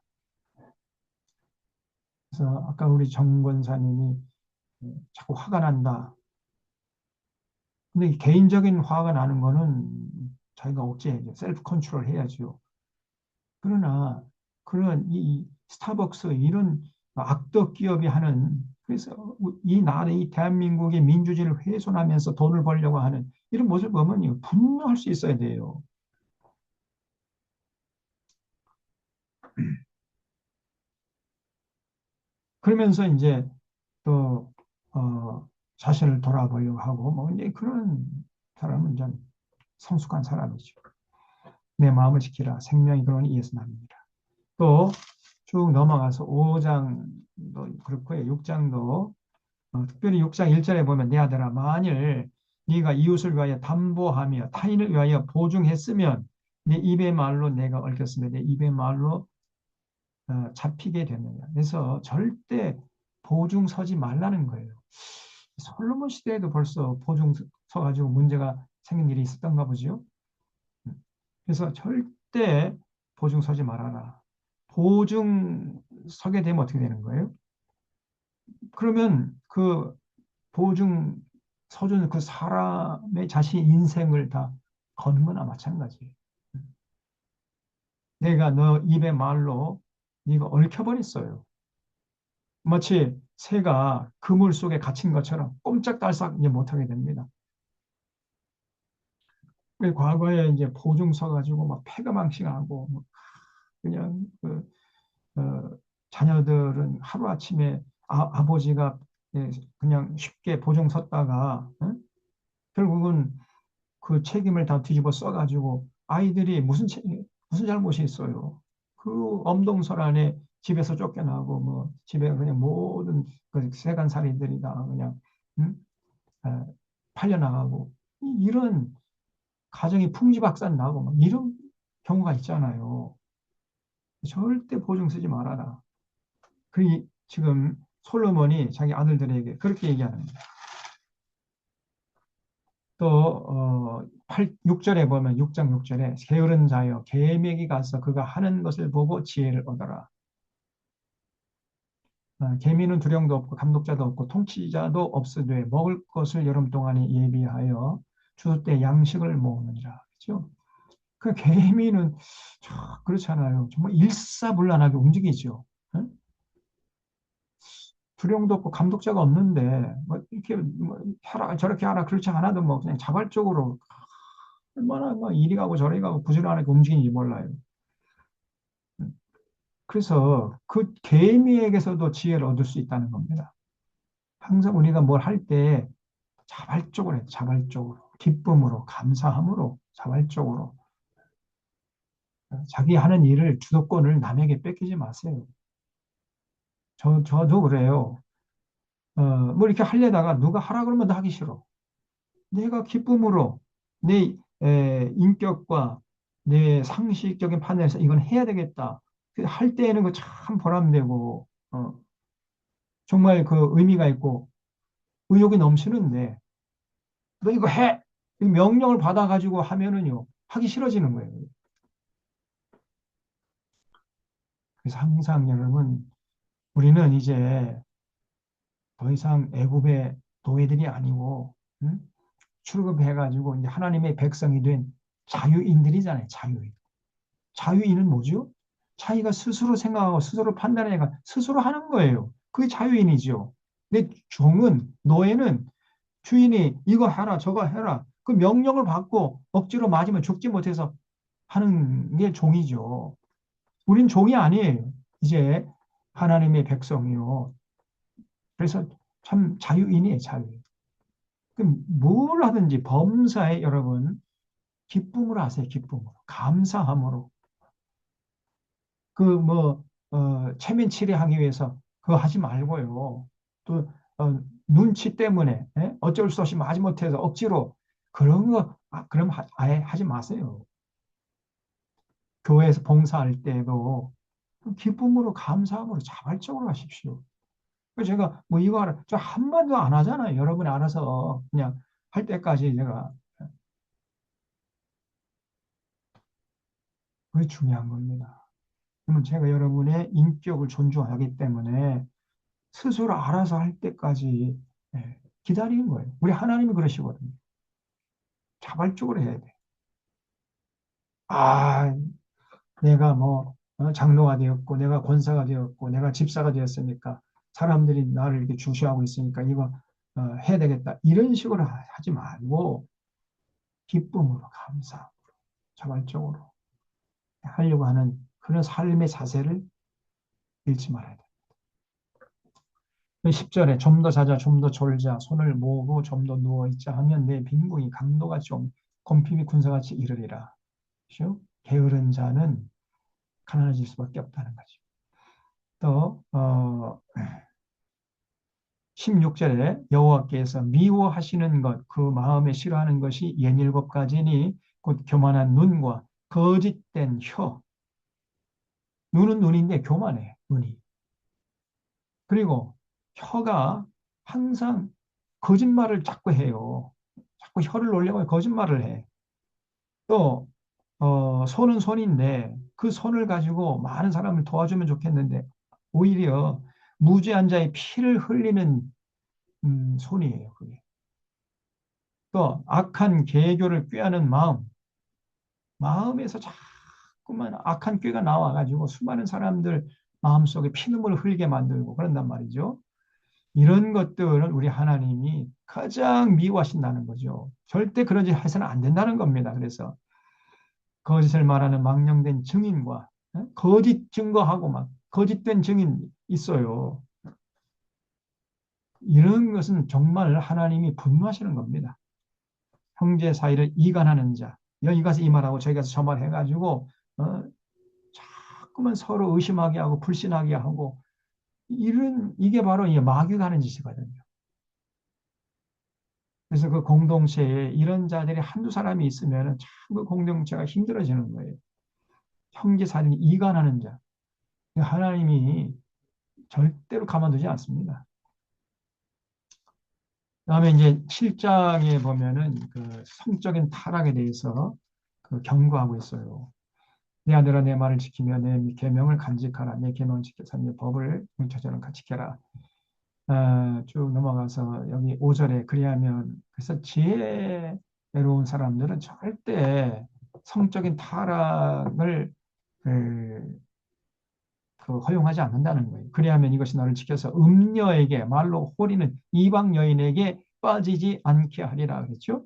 그래서 아까 우리 정 권사님이 자꾸 화가 난다. 근데 개인적인 화가 나는 거는 자기가 억제해야죠. 셀프 컨트롤 해야죠. 그러나 그런 이 스타벅스 이런 악덕 기업이 하는 그래서 이 나라 이 대한민국의 민주주의를 훼손하면서 돈을 벌려고 하는 이런 모습을 보면 분노할 수 있어야 돼요. 그러면서 이제 또 자신을 돌아보려고 하고 뭐 이제 그런 사람은 좀 성숙한 사람이죠. 내 마음을 지키라. 생명이 그러니 이에서 납니다. 또 쭉 넘어가서 5장도 그렇고요. 6장도 특별히 6장 1절에 보면 내 아들아 만일 네가 이웃을 위하여 담보하며 타인을 위하여 보증했으면 내 입의 말로 내가 얽혔으며 내 입의 말로 잡히게 되느냐. 그래서 절대 보증 서지 말라는 거예요. 솔로몬 시대에도 벌써 보증 서가지고 문제가 생긴 일이 있었던가 보죠. 그래서 절대 보증 서지 말아라. 보증 서게 되면 어떻게 되는 거예요? 그러면 그 보증 서준 그 사람의 자신 인생을 다 거는 거나 마찬가지예요. 내가 너 입의 말로 네가 얽혀버렸어요. 마치 새가 그물 속에 갇힌 것처럼 꼼짝달싹 이제 못하게 됩니다. 과거에 이제 보증 서가지고 막 패가망신하고 뭐 그냥 자녀들은 하루아침에 아버지가 그냥 쉽게 보증 섰다가 결국은 그 책임을 다 뒤집어 써가지고 아이들이 무슨 잘못이 있어요. 그 엄동설 안에 집에서 쫓겨나고 뭐 집에 그냥 모든 그 세간살이들이 다 그냥 음? 에, 팔려나가고 이런 가정이 풍지박산 나고 막 이런 경우가 있잖아요. 절대 보증 쓰지 말아라. 그 지금 솔로몬이 자기 아들들에게 그렇게 얘기하는 거예요. 또 6절에 보면 6장 6절에 게으른 자여 계획이 가서 그가 하는 것을 보고 지혜를 얻어라. 계민은 두령도 없고 감독자도 없고 통치자도 없으되 먹을 것을 여름 동안에 예비하여 주수 때 양식을 모으느니라. 그렇죠? 그 계민은 그렇잖아요. 정말 일사불란하게 움직이죠. 응? 두려움도 없고 감독자가 없는데 뭐 이렇게 뭐 하라 저렇게 하라 그렇지 않아도 뭐 그냥 자발적으로 얼마나 뭐 이리 가고 저리 가고 부지런하게 움직이는지 몰라요. 그래서 그 개미에게서도 지혜를 얻을 수 있다는 겁니다. 항상 우리가 뭘 할 때 자발적으로 해요. 자발적으로. 기쁨으로, 감사함으로, 자발적으로. 자기 하는 일을 주도권을 남에게 뺏기지 마세요. 저도 그래요. 뭐 이렇게 하려다가 누가 하라 그러면 나 하기 싫어. 내가 기쁨으로 내 인격과 내 상식적인 판단에서 이건 해야 되겠다. 할 때에는 그 참 보람되고, 정말 그 의미가 있고 의욕이 넘치는데, 너 이거 해! 이 명령을 받아가지고 하면은요, 하기 싫어지는 거예요. 그래서 항상 여러분, 우리는 이제 더 이상 애굽의 노예들이 아니고, 응? 출급해가지고 이제 하나님의 백성이 된 자유인들이잖아요. 자유인. 자유인은 뭐죠? 자기가 스스로 생각하고 스스로 판단해가 스스로 하는 거예요. 그게 자유인이죠. 근데 종은, 노예는 주인이 이거 해라, 저거 해라. 그 명령을 받고 억지로 맞으면 죽지 못해서 하는 게 종이죠. 우린 종이 아니에요. 이제 하나님의 백성이요. 그래서 참 자유인이에요, 자유인. 그럼 뭘 하든지 범사에 여러분 기쁨으로 하세요, 기쁨으로. 감사함으로. 그 뭐, 체면 치레하기 위해서 그거 하지 말고요. 또, 눈치 때문에, 예? 어쩔 수 없이 하지 못해서 억지로 그런 거, 그럼 아예 하지 마세요. 교회에서 봉사할 때도 기쁨으로 감사함으로 자발적으로 하십시오. 그래서 제가 뭐 이거 하라, 저 한마디도 안 하잖아요. 여러분이 알아서 그냥 할 때까지 제가. 그게 중요한 겁니다. 그러면 제가 여러분의 인격을 존중하기 때문에 스스로 알아서 할 때까지, 기다리는 거예요. 우리 하나님이 그러시거든요. 자발적으로 해야 돼. 아, 내가 뭐 장로가 되었고, 내가 권사가 되었고, 내가 집사가 되었으니까 사람들이 나를 이렇게 주시하고 있으니까 이거 해야 되겠다. 이런 식으로 하지 말고 기쁨으로 감사, 자발적으로 하려고 하는 그런 삶의 자세를 잃지 말아야 돼. 10절에 좀 더 자자, 좀 더 졸자, 손을 모으고 좀 더 누워있자 하면 내 빈궁이 강도같이 곰핍이 군사같이 이르리라. 그죠? 게으른 자는 가난해질 수밖에 없다는 거죠. 또 16절에 여호와께서 미워하시는 것, 그 마음에 싫어하는 것이 67가지니 곧 교만한 눈과 거짓된 혀. 눈은 눈인데 교만해, 눈이. 그리고 혀가 항상 거짓말을 자꾸 해요. 자꾸 혀를 놀려고 거짓말을 해. 또 손은 손인데 그 손을 가지고 많은 사람을 도와주면 좋겠는데 오히려 무죄한 자의 피를 흘리는 손이에요. 그게. 또 악한 계교를 꾀하는 마음에서 자꾸만 악한 꾀가 나와가지고 수많은 사람들 마음속에 피눈물을 흘리게 만들고 그런단 말이죠. 이런 것들은 우리 하나님이 가장 미워하신다는 거죠. 절대 그런 짓 해서는 안 된다는 겁니다. 그래서 거짓을 말하는 망령된 증인과 거짓 증거하고 막 거짓된 증인 있어요. 이런 것은 정말 하나님이 분노하시는 겁니다. 형제 사이를 이간하는 자, 여기 가서 이 말하고 저기 가서 저 말 해가지고 자꾸만 서로 의심하게 하고 불신하게 하고 이게 바로 마귀가 하는 짓이거든요. 그래서 그 공동체에 이런 자들이 한두 사람이 있으면 참 그 공동체가 힘들어지는 거예요. 형제 사이를 이간하는 자. 하나님이 절대로 가만두지 않습니다. 그다음에 이제 7장에 보면은 그 성적인 타락에 대해서 그 경고하고 있어요. 내 아들아 내 말을 지키며 내 계명을 간직하라. 내 계명을 지켜서 내 법을 뭉쳐처럼 지켜라. 쭉 넘어가서 여기 5절에 그리하면 그래서 지혜로운 사람들은 절대 성적인 타락을 그 허용하지 않는다는 거예요. 그래야면 이것이 너를 지켜서 음녀에게, 말로 홀이는 이방 여인에게 빠지지 않게 하리라 그랬죠.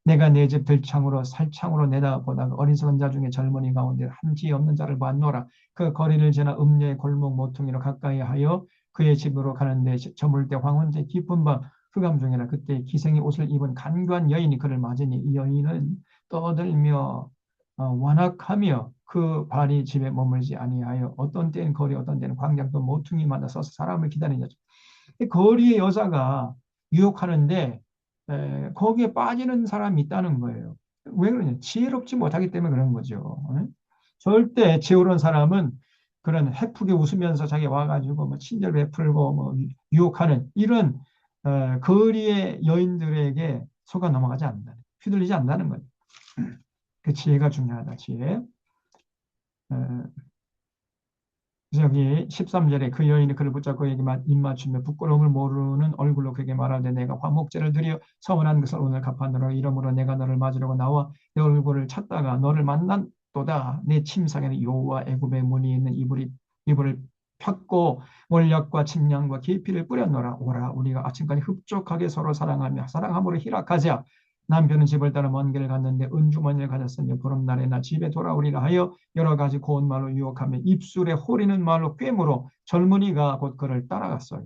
내가 내 집 들창으로 살창으로 내다보다가 어리석은 자 중에 젊은이 가운데 한지 없는 자를 보았노라. 그 거리를 지나 음녀의 골목 모퉁이로 가까이 하여 그의 집으로 가는데 저물 때 황혼제 깊은 밤 흑암 중이라. 그때 기생의 옷을 입은 간교한 여인이 그를 맞으니 이 여인은 떠들며 완악하며 그 발이 집에 머물지 아니하여 어떤 때는 거리 어떤 때는 광장 또 모퉁이마다 서서 사람을 기다리는 여자. 이 거리의 여자가 유혹하는데 거기에 빠지는 사람이 있다는 거예요. 왜 그러냐? 지혜롭지 못하기 때문에 그런 거죠. 절대 지혜로운 사람은 그런 해프게 웃으면서 자기 와가지고 뭐 친절 베풀고 뭐 유혹하는 이런 거리의 여인들에게 속아 넘어가지 않는다. 휘둘리지 않는다는 거예요. 그 지혜가 중요하다. 지혜. 어, 그래서 여기 13절에 그 여인이 그를 붙잡고 그에게 입 맞추며 부끄러움을 모르는 얼굴로 그에게 말하되 내가 화목제를 드려 서원한 것을 오늘 갚았노라. 이러므로 내가 너를 맞으려고 나와 내 얼굴을 찾다가 너를 만난도다. 내 침상에는 여호와 애굽의 문이 있는 이불을 폈고 몰약과 침량과 계피를 뿌렸노라. 오라 우리가 아침까지 흡족하게 서로 사랑하며 사랑함으로 희락하자. 남편은 집을 따라 먼 길을 갔는데 은주머니를 가졌으며 보름날에 나 집에 돌아오리라 하여 여러 가지 고운 말로 유혹하며 입술에 호리는 말로 꿰물어 젊은이가 곧 그를 따라갔어요.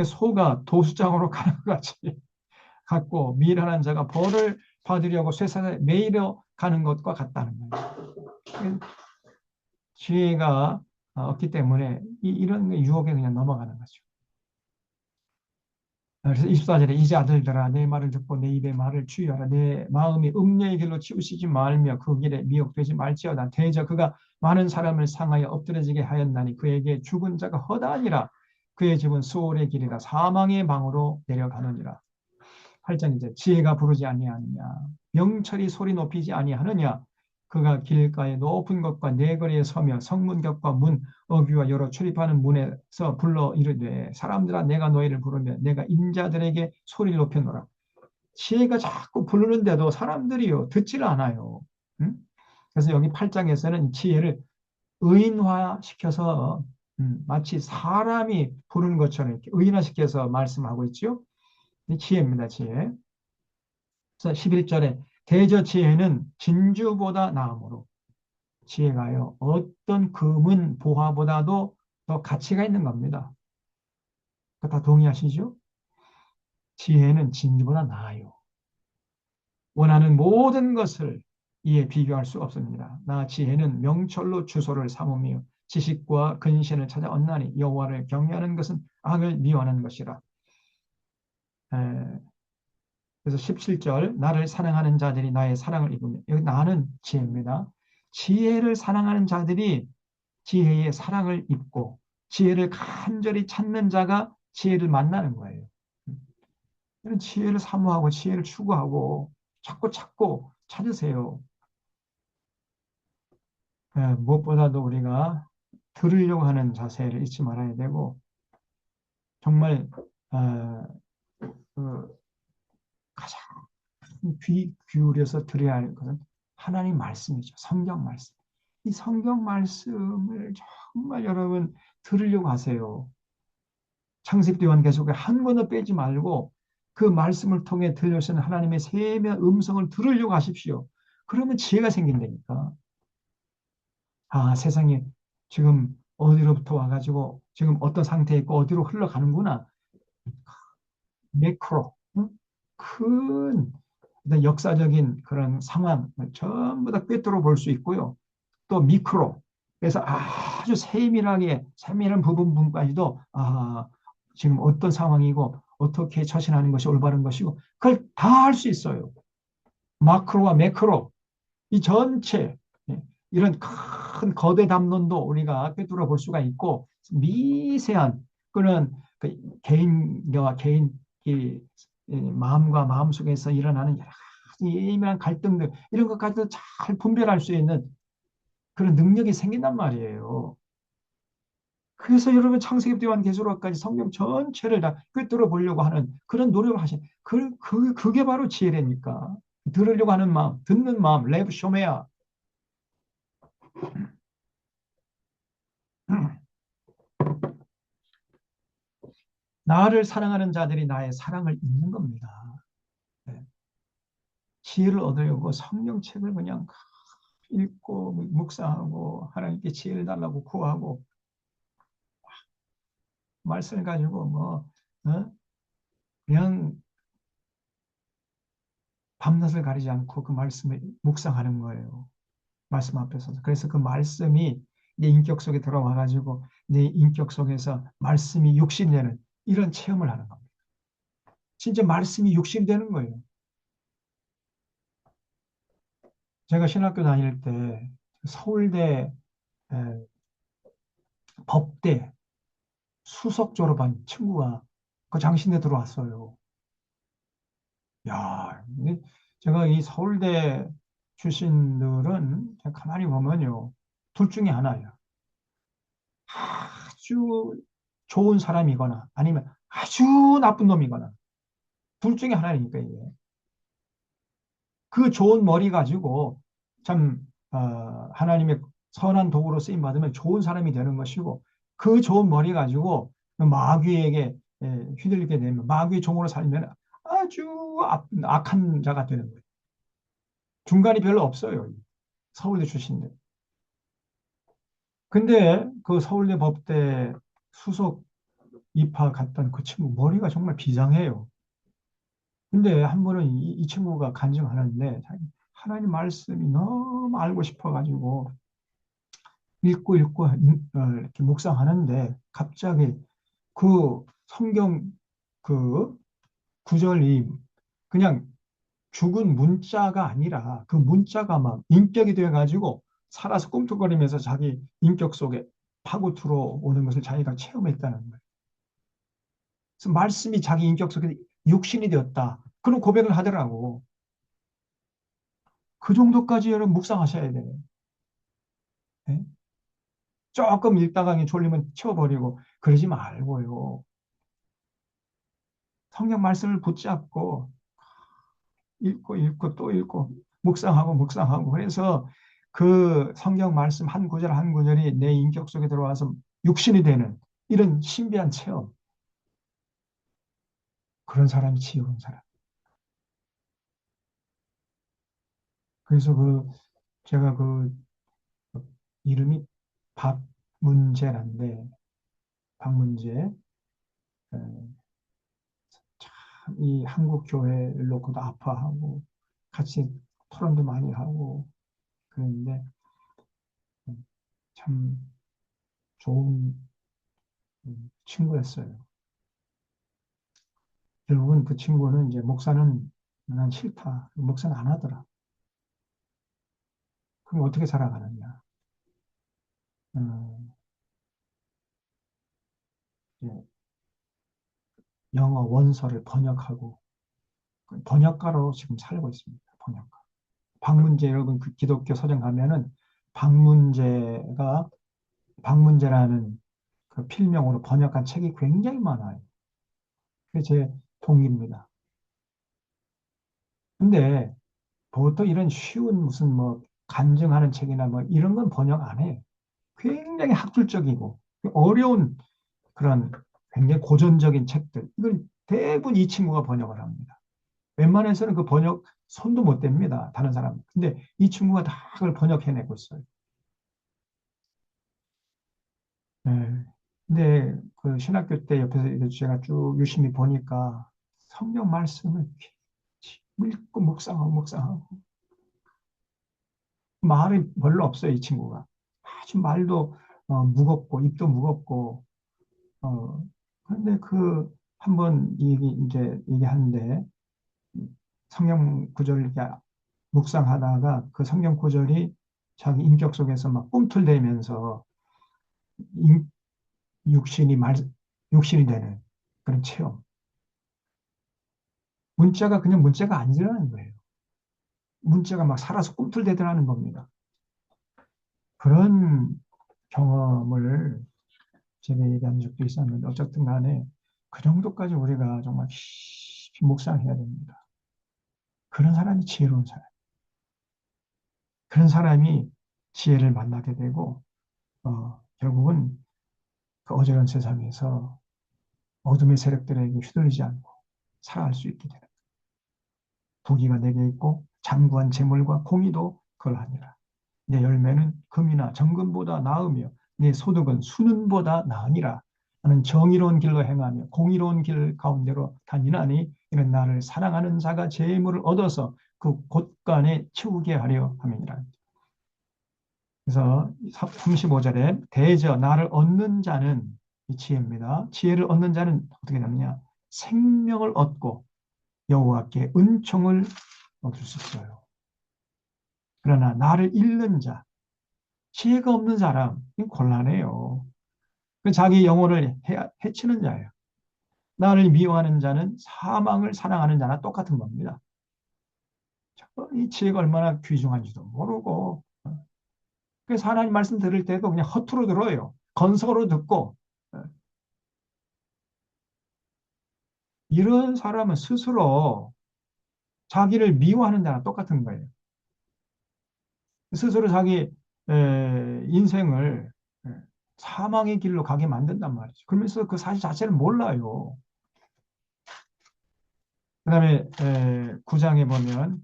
소가 도수장으로 가는 것 같이 갔고 미련한 자가 벌을 받으려고 쇠사에 매이려 가는 것과 같다는 거예요. 지혜가 없기 때문에 이런 유혹에 그냥 넘어가는 거죠. 그래서 24절에 이제 아들들아 내 말을 듣고 내 입의 말을 주의하라. 내 마음이 음녀의 길로 치우치지 말며 그 길에 미혹되지 말지어다. 대저 그가 많은 사람을 상하여 엎드러지게 하였나니 그에게 죽은 자가 허다하니라. 그의 집은 수월의 길이라 사망의 방으로 내려가느니라. 8장 이제 지혜가 부르지 아니하느냐 명철이 소리 높이지 아니하느냐 그가 길가의 높은 것과 네거리에 서며 성문 곁과 문 어귀와 여러 출입하는 문에서 불러 이르되 사람들아 내가 너희를 부르며 내가 인자들에게 소리를 높여노라. 지혜가 자꾸 부르는데도 사람들이요 듣지를 않아요. 응? 그래서 여기 8장에서는 지혜를 의인화시켜서 마치 사람이 부르는 것처럼 이렇게 의인화시켜서 말씀하고 있죠. 지혜입니다. 지혜. 그래서 11절에 대저 지혜는 진주보다 나음으로 지혜가요 어떤 금은 보화보다도 더 가치가 있는 겁니다. 다 동의하시죠? 지혜는 진주보다 나아요. 원하는 모든 것을 이에 비교할 수 없습니다. 나 지혜는 명철로 주소를 삼으며 지식과 근신을 찾아 얻나니 여호와를 경외하는 것은 악을 미워하는 것이라. 그래서 17절 나를 사랑하는 자들이 나의 사랑을 입으며 여기 나는 지혜입니다. 지혜를 사랑하는 자들이 지혜의 사랑을 입고 지혜를 간절히 찾는 자가 지혜를 만나는 거예요. 이런 지혜를 사모하고 지혜를 추구하고 찾고 찾고 찾으세요. 무엇보다도 우리가 들으려고 하는 자세를 잊지 말아야 되고 정말 그 가장 귀 기울여서 들어야 할 것은 하나님 말씀이죠. 성경 말씀. 이 성경 말씀을 정말 여러분 들으려고 하세요. 창세기부터 요한계시록 한 권도 빼지 말고 그 말씀을 통해 들려주시는 하나님의 세미한 음성을 들으려고 하십시오. 그러면 지혜가 생긴다니까. 아, 세상이 지금 어디로부터 와가지고 지금 어떤 상태에 있고 어디로 흘러가는구나. 매크로, 응? 큰 역사적인 그런 상황을 전부 다 꿰뚫어 볼 수 있고요. 또 미크로, 그래서 아주 세밀한 부분까지도 지금 어떤 상황이고 어떻게 처신하는 것이 올바른 것이고 그걸 다 할 수 있어요. 마크로와 매크로, 이 전체 이런 큰 거대 담론도 우리가 꿰뚫어 볼 수가 있고 미세한 그런 그 개인과 개인 마음과 마음 속에서 일어나는 여러 가지 예민한 갈등들 이런 것까지도 잘 분별할 수 있는 그런 능력이 생긴단 말이에요. 그래서 여러분 창세기부터 요한계시록까지 성경 전체를 다 꿰뚫어 보려고 하는 그런 노력을 하신 그게 바로 지혜라니까. 들으려고 하는 마음, 듣는 마음, 레브 쇼메야. 나를 사랑하는 자들이 나의 사랑을 잊는 겁니다. 네. 지혜를 얻으려고 성경책을 그냥 읽고 묵상하고 하나님께 지혜를 달라고 구하고 말씀을 가지고 그냥 밤낮을 가리지 않고 그 말씀을 묵상하는 거예요. 말씀 앞에 서서. 그래서 그 말씀이 내 인격 속에 들어와 가지고 내 인격 속에서 말씀이 육신되는 이런 체험을 하는 겁니다. 진짜 말씀이 육신되는 거예요. 제가 신학교 다닐 때 서울대 에, 법대 수석 졸업한 친구가 그 장신대 들어왔어요. 야, 제가 이 서울대 출신들은 가만히 보면요. 둘 중에 하나예요. 아주 좋은 사람이거나 아니면 아주 나쁜 놈이거나 둘 중에 하나니까 이게. 그 좋은 머리 가지고 참 하나님의 선한 도구로 쓰임 받으면 좋은 사람이 되는 것이고 그 좋은 머리 가지고 마귀에게 휘둘리게 되면 마귀의 종으로 살면 아주 악한 자가 되는 거예요. 중간이 별로 없어요. 서울대 출신들. 근데 그 서울대 법대 수석 입학 갔던 그 친구 머리가 정말 비장해요. 근데 한 번은 이 친구가 간증하는데 하나님 말씀이 너무 알고 싶어가지고 읽고 이렇게 묵상하는데 갑자기 그 성경 그 구절이 그냥 죽은 문자가 아니라 그 문자가 막 인격이 되어가지고 살아서 꿈틀거리면서 자기 인격 속에 파고 들어오는 것을 자기가 체험했다는 거예요. 그래서 말씀이 자기 인격 속에 육신이 되었다. 그런 고백을 하더라고. 그 정도까지 여러분 묵상하셔야 돼요. 네? 조금 읽다가 그냥 졸리면 치워버리고 그러지 말고요. 성경 말씀을 붙잡고 읽고 또 읽고 묵상하고 묵상하고 그래서 그 성경 말씀 한 구절 한 구절이 내 인격 속에 들어와서 육신이 되는 이런 신비한 체험. 그런 사람이 지혜로운 사람. 그래서 제가 이름이 박문재란데 박문재 이 한국 교회를 놓고도 아파하고 같이 토론도 많이 하고 그런데 참 좋은 친구였어요. 결국은 그 친구는 이제 목사는 난 싫다. 목사는 안 하더라. 그럼 어떻게 살아가느냐? 어, 이제 영어 원서를 번역하고 그 번역가로 지금 살고 있습니다. 번역가. 박문재 여러분 그 기독교 서점 가면은 박문재가 박문재라는 그 필명으로 번역한 책이 굉장히 많아요. 그게 제 동기입니다. 근데 보통 이런 쉬운 무슨 뭐 간증하는 책이나 뭐 이런 건 번역 안 해요. 굉장히 학술적이고 어려운 그런 굉장히 고전적인 책들 이걸 대부분 이 친구가 번역을 합니다. 웬만해서는 그 번역 손도 못 댑니다. 다른 사람. 근데 이 친구가 다 그걸 번역해내고 있어요. 네. 근데 그 신학교 때 옆에서 이렇게 제가 쭉 유심히 보니까 성경 말씀을 읽고 묵상하고 묵상하고 말이 별로 없어요, 이 친구가. 아주 말도 무겁고 입도 무겁고 그런데 그 한번 이제 얘기하는데 성경 구절을 이렇게 묵상하다가 그 성경 구절이 자기 인격 속에서 막 꿈틀대면서 인- 육신이 말 육신이 되는 그런 체험. 문자가 그냥 문자가 아니라는 거예요. 문자가 막 살아서 꿈틀대더라는 겁니다. 그런 경험을 제가 얘기한 적도 있었는데 어쨌든 간에 그 정도까지 우리가 정말 깊이 묵상해야 됩니다. 그런 사람이 지혜로운 사람. 그런 사람이 지혜를 만나게 되고 결국은 그 어저른 세상에서 어둠의 세력들에게 휘둘리지 않고 살아갈 수 있게 되는 부귀가 내게 있고 장구한 재물과 공의도 그러하니라. 내 열매는 금이나 정금보다 나으며 내 소득은 수는보다 나으니라. 나는 정의로운 길로 행하며 공의로운 길 가운데로 다니나니 이는 나를 사랑하는 자가 재물을 얻어서 그 곳간에 채우게 하려 함이니라. 그래서 35절에 대저 나를 얻는 자는 이 지혜입니다. 지혜를 얻는 자는 어떻게 되느냐? 생명을 얻고 여호와께 은총을 얻을 수 있어요. 그러나 나를 잃는 자, 지혜가 없는 사람, 곤란해요. 자기 영혼을 해치는 자예요. 나를 미워하는 자는 사망을 사랑하는 자나 똑같은 겁니다. 이 지혜가 얼마나 귀중한지도 모르고 그래서 하나님 말씀 들을 때도 그냥 허투루 들어요. 건성으로 듣고 이런 사람은 스스로 자기를 미워하는 자나 똑같은 거예요. 스스로 자기 인생을 사망의 길로 가게 만든단 말이죠. 그러면서 그 사실 자체를 몰라요. 그 다음에 9장에 보면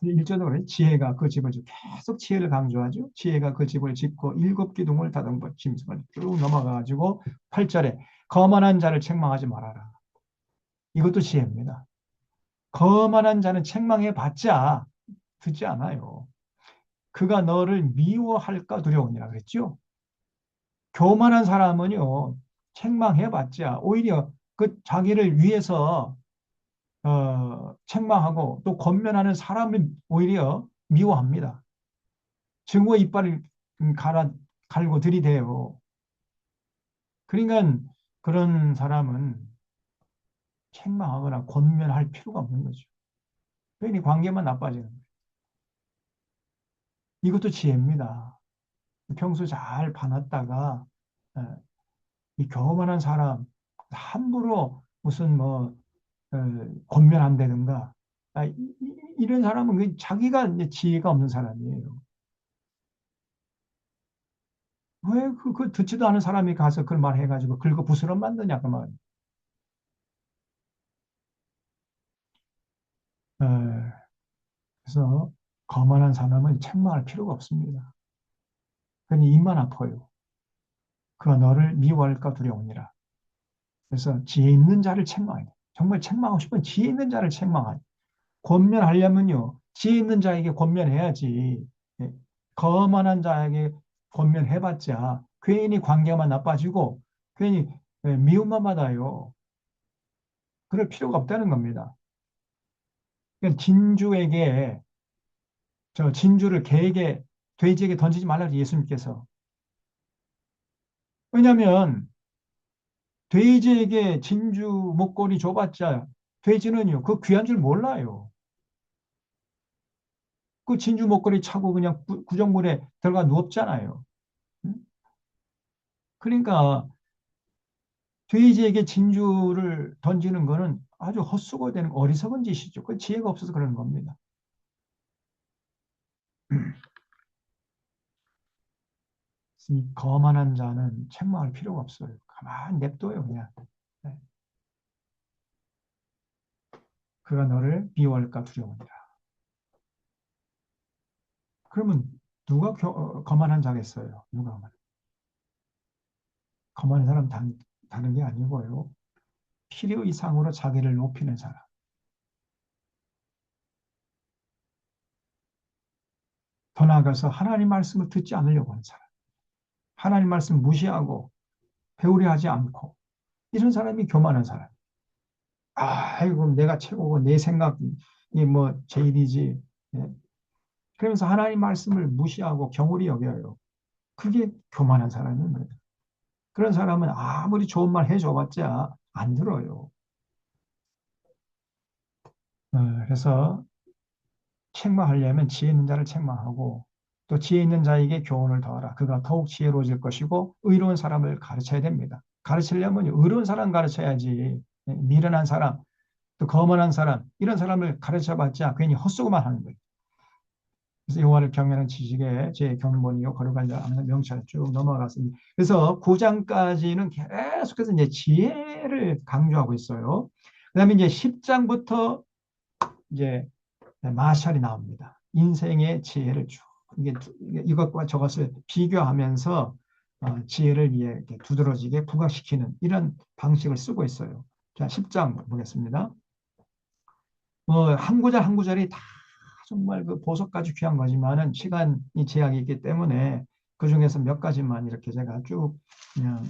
1절도 그래. 지혜가 그 집을 짓고 계속 지혜를 강조하죠. 지혜가 그 집을 짓고 7기둥을 다듬고 짐승을 쭉 넘어가가지고 8절에 거만한 자를 책망하지 말아라. 이것도 지혜입니다. 거만한 자는 책망해봤자 듣지 않아요. 그가 너를 미워할까 두려우니라 그랬죠. 교만한 사람은요, 책망해봤자 오히려 그 자기를 위해서 책망하고 또 권면하는 사람을 오히려 미워합니다. 증오의 이빨을 갈고 들이대요. 그러니까 그런 사람은 책망하거나 권면할 필요가 없는 거죠. 괜히 관계만 나빠지는 거예요. 이것도 지혜입니다. 평소 잘 봐놨다가 이 교만한 사람 함부로 무슨 뭐 권면한다든가 이런 사람은 자기가 이제 지혜가 없는 사람이에요. 왜 그 듣지도 않은 사람이 가서 그걸 말해가지고 긁어 부스럼 만드냐 그 말. 그래서 거만한 사람은 책망할 필요가 없습니다. 그러니 입만 아파요. 그가 너를 미워할까 두려우니라. 그래서 지혜 있는 자를 책망해야 돼. 정말 책망하고 싶으면 지혜 있는 자를 책망하야 돼. 권면하려면요. 지혜 있는 자에게 권면해야지. 예. 거만한 자에게 권면해봤자 괜히 관계만 나빠지고 괜히 미움만 받아요. 그럴 필요가 없다는 겁니다. 그러니까 진주에게 저 진주를 개에게 돼지에게 던지지 말라고 예수님께서. 왜냐하면 돼지에게 진주 목걸이 줘봤자 돼지는요 그 귀한 줄 몰라요. 그 진주 목걸이 차고 그냥 구정물에 들어가 누웠잖아요. 응? 그러니까 돼지에게 진주를 던지는 거는 아주 헛수고되는 어리석은 짓이죠. 그 지혜가 없어서 그러는 겁니다. 이 거만한 자는 책망할 필요가 없어요. 가만히 냅둬요 그냥. 네. 그가 너를 미워할까 두려우니라. 그러면 누가 거만한 자겠어요? 누가 거만한 사람 다른 게 아니고요. 필요 이상으로 자기를 높이는 사람. 더 나아가서 하나님 말씀을 듣지 않으려고 하는 사람. 하나님 말씀 무시하고 배우려 하지 않고 이런 사람이 교만한 사람. 아이고 내가 최고고 내 생각이 뭐 제일이지. 예. 그러면서 하나님 말씀을 무시하고 경홀히 여겨요. 그게 교만한 사람인 거예요. 그런 사람은 아무리 좋은 말 해줘봤자 안 들어요. 그래서 책망하려면 지혜 있는 자를 책망하고 또 지혜 있는 자에게 교훈을 더하라. 그가 더욱 지혜로워질 것이고 의로운 사람을 가르쳐야 됩니다. 가르치려면 의로운 사람 가르쳐야지. 미련한 사람, 또 거만한 사람 이런 사람을 가르쳐봤자 괜히 헛수고만 하는 거예요. 그래서 여호와를 경외하는 지식에 제 견본이요 거룩한 자 하면서 명찰 쭉 넘어갔습니다. 그래서 9장까지는 계속해서 이제 지혜를 강조하고 있어요. 그다음에 이제 10장부터 이제 마샬이 나옵니다. 인생의 지혜를 쭉 이것과 저것을 비교하면서 지혜를 위해 이렇게 두드러지게 부각시키는 이런 방식을 쓰고 있어요. 자, 10장 보겠습니다. 한 구절 한 구절이 다 정말 그 보석까지 귀한 거지만은 시간이 제약이 있기 때문에 그 중에서 몇 가지만 이렇게 제가 쭉 그냥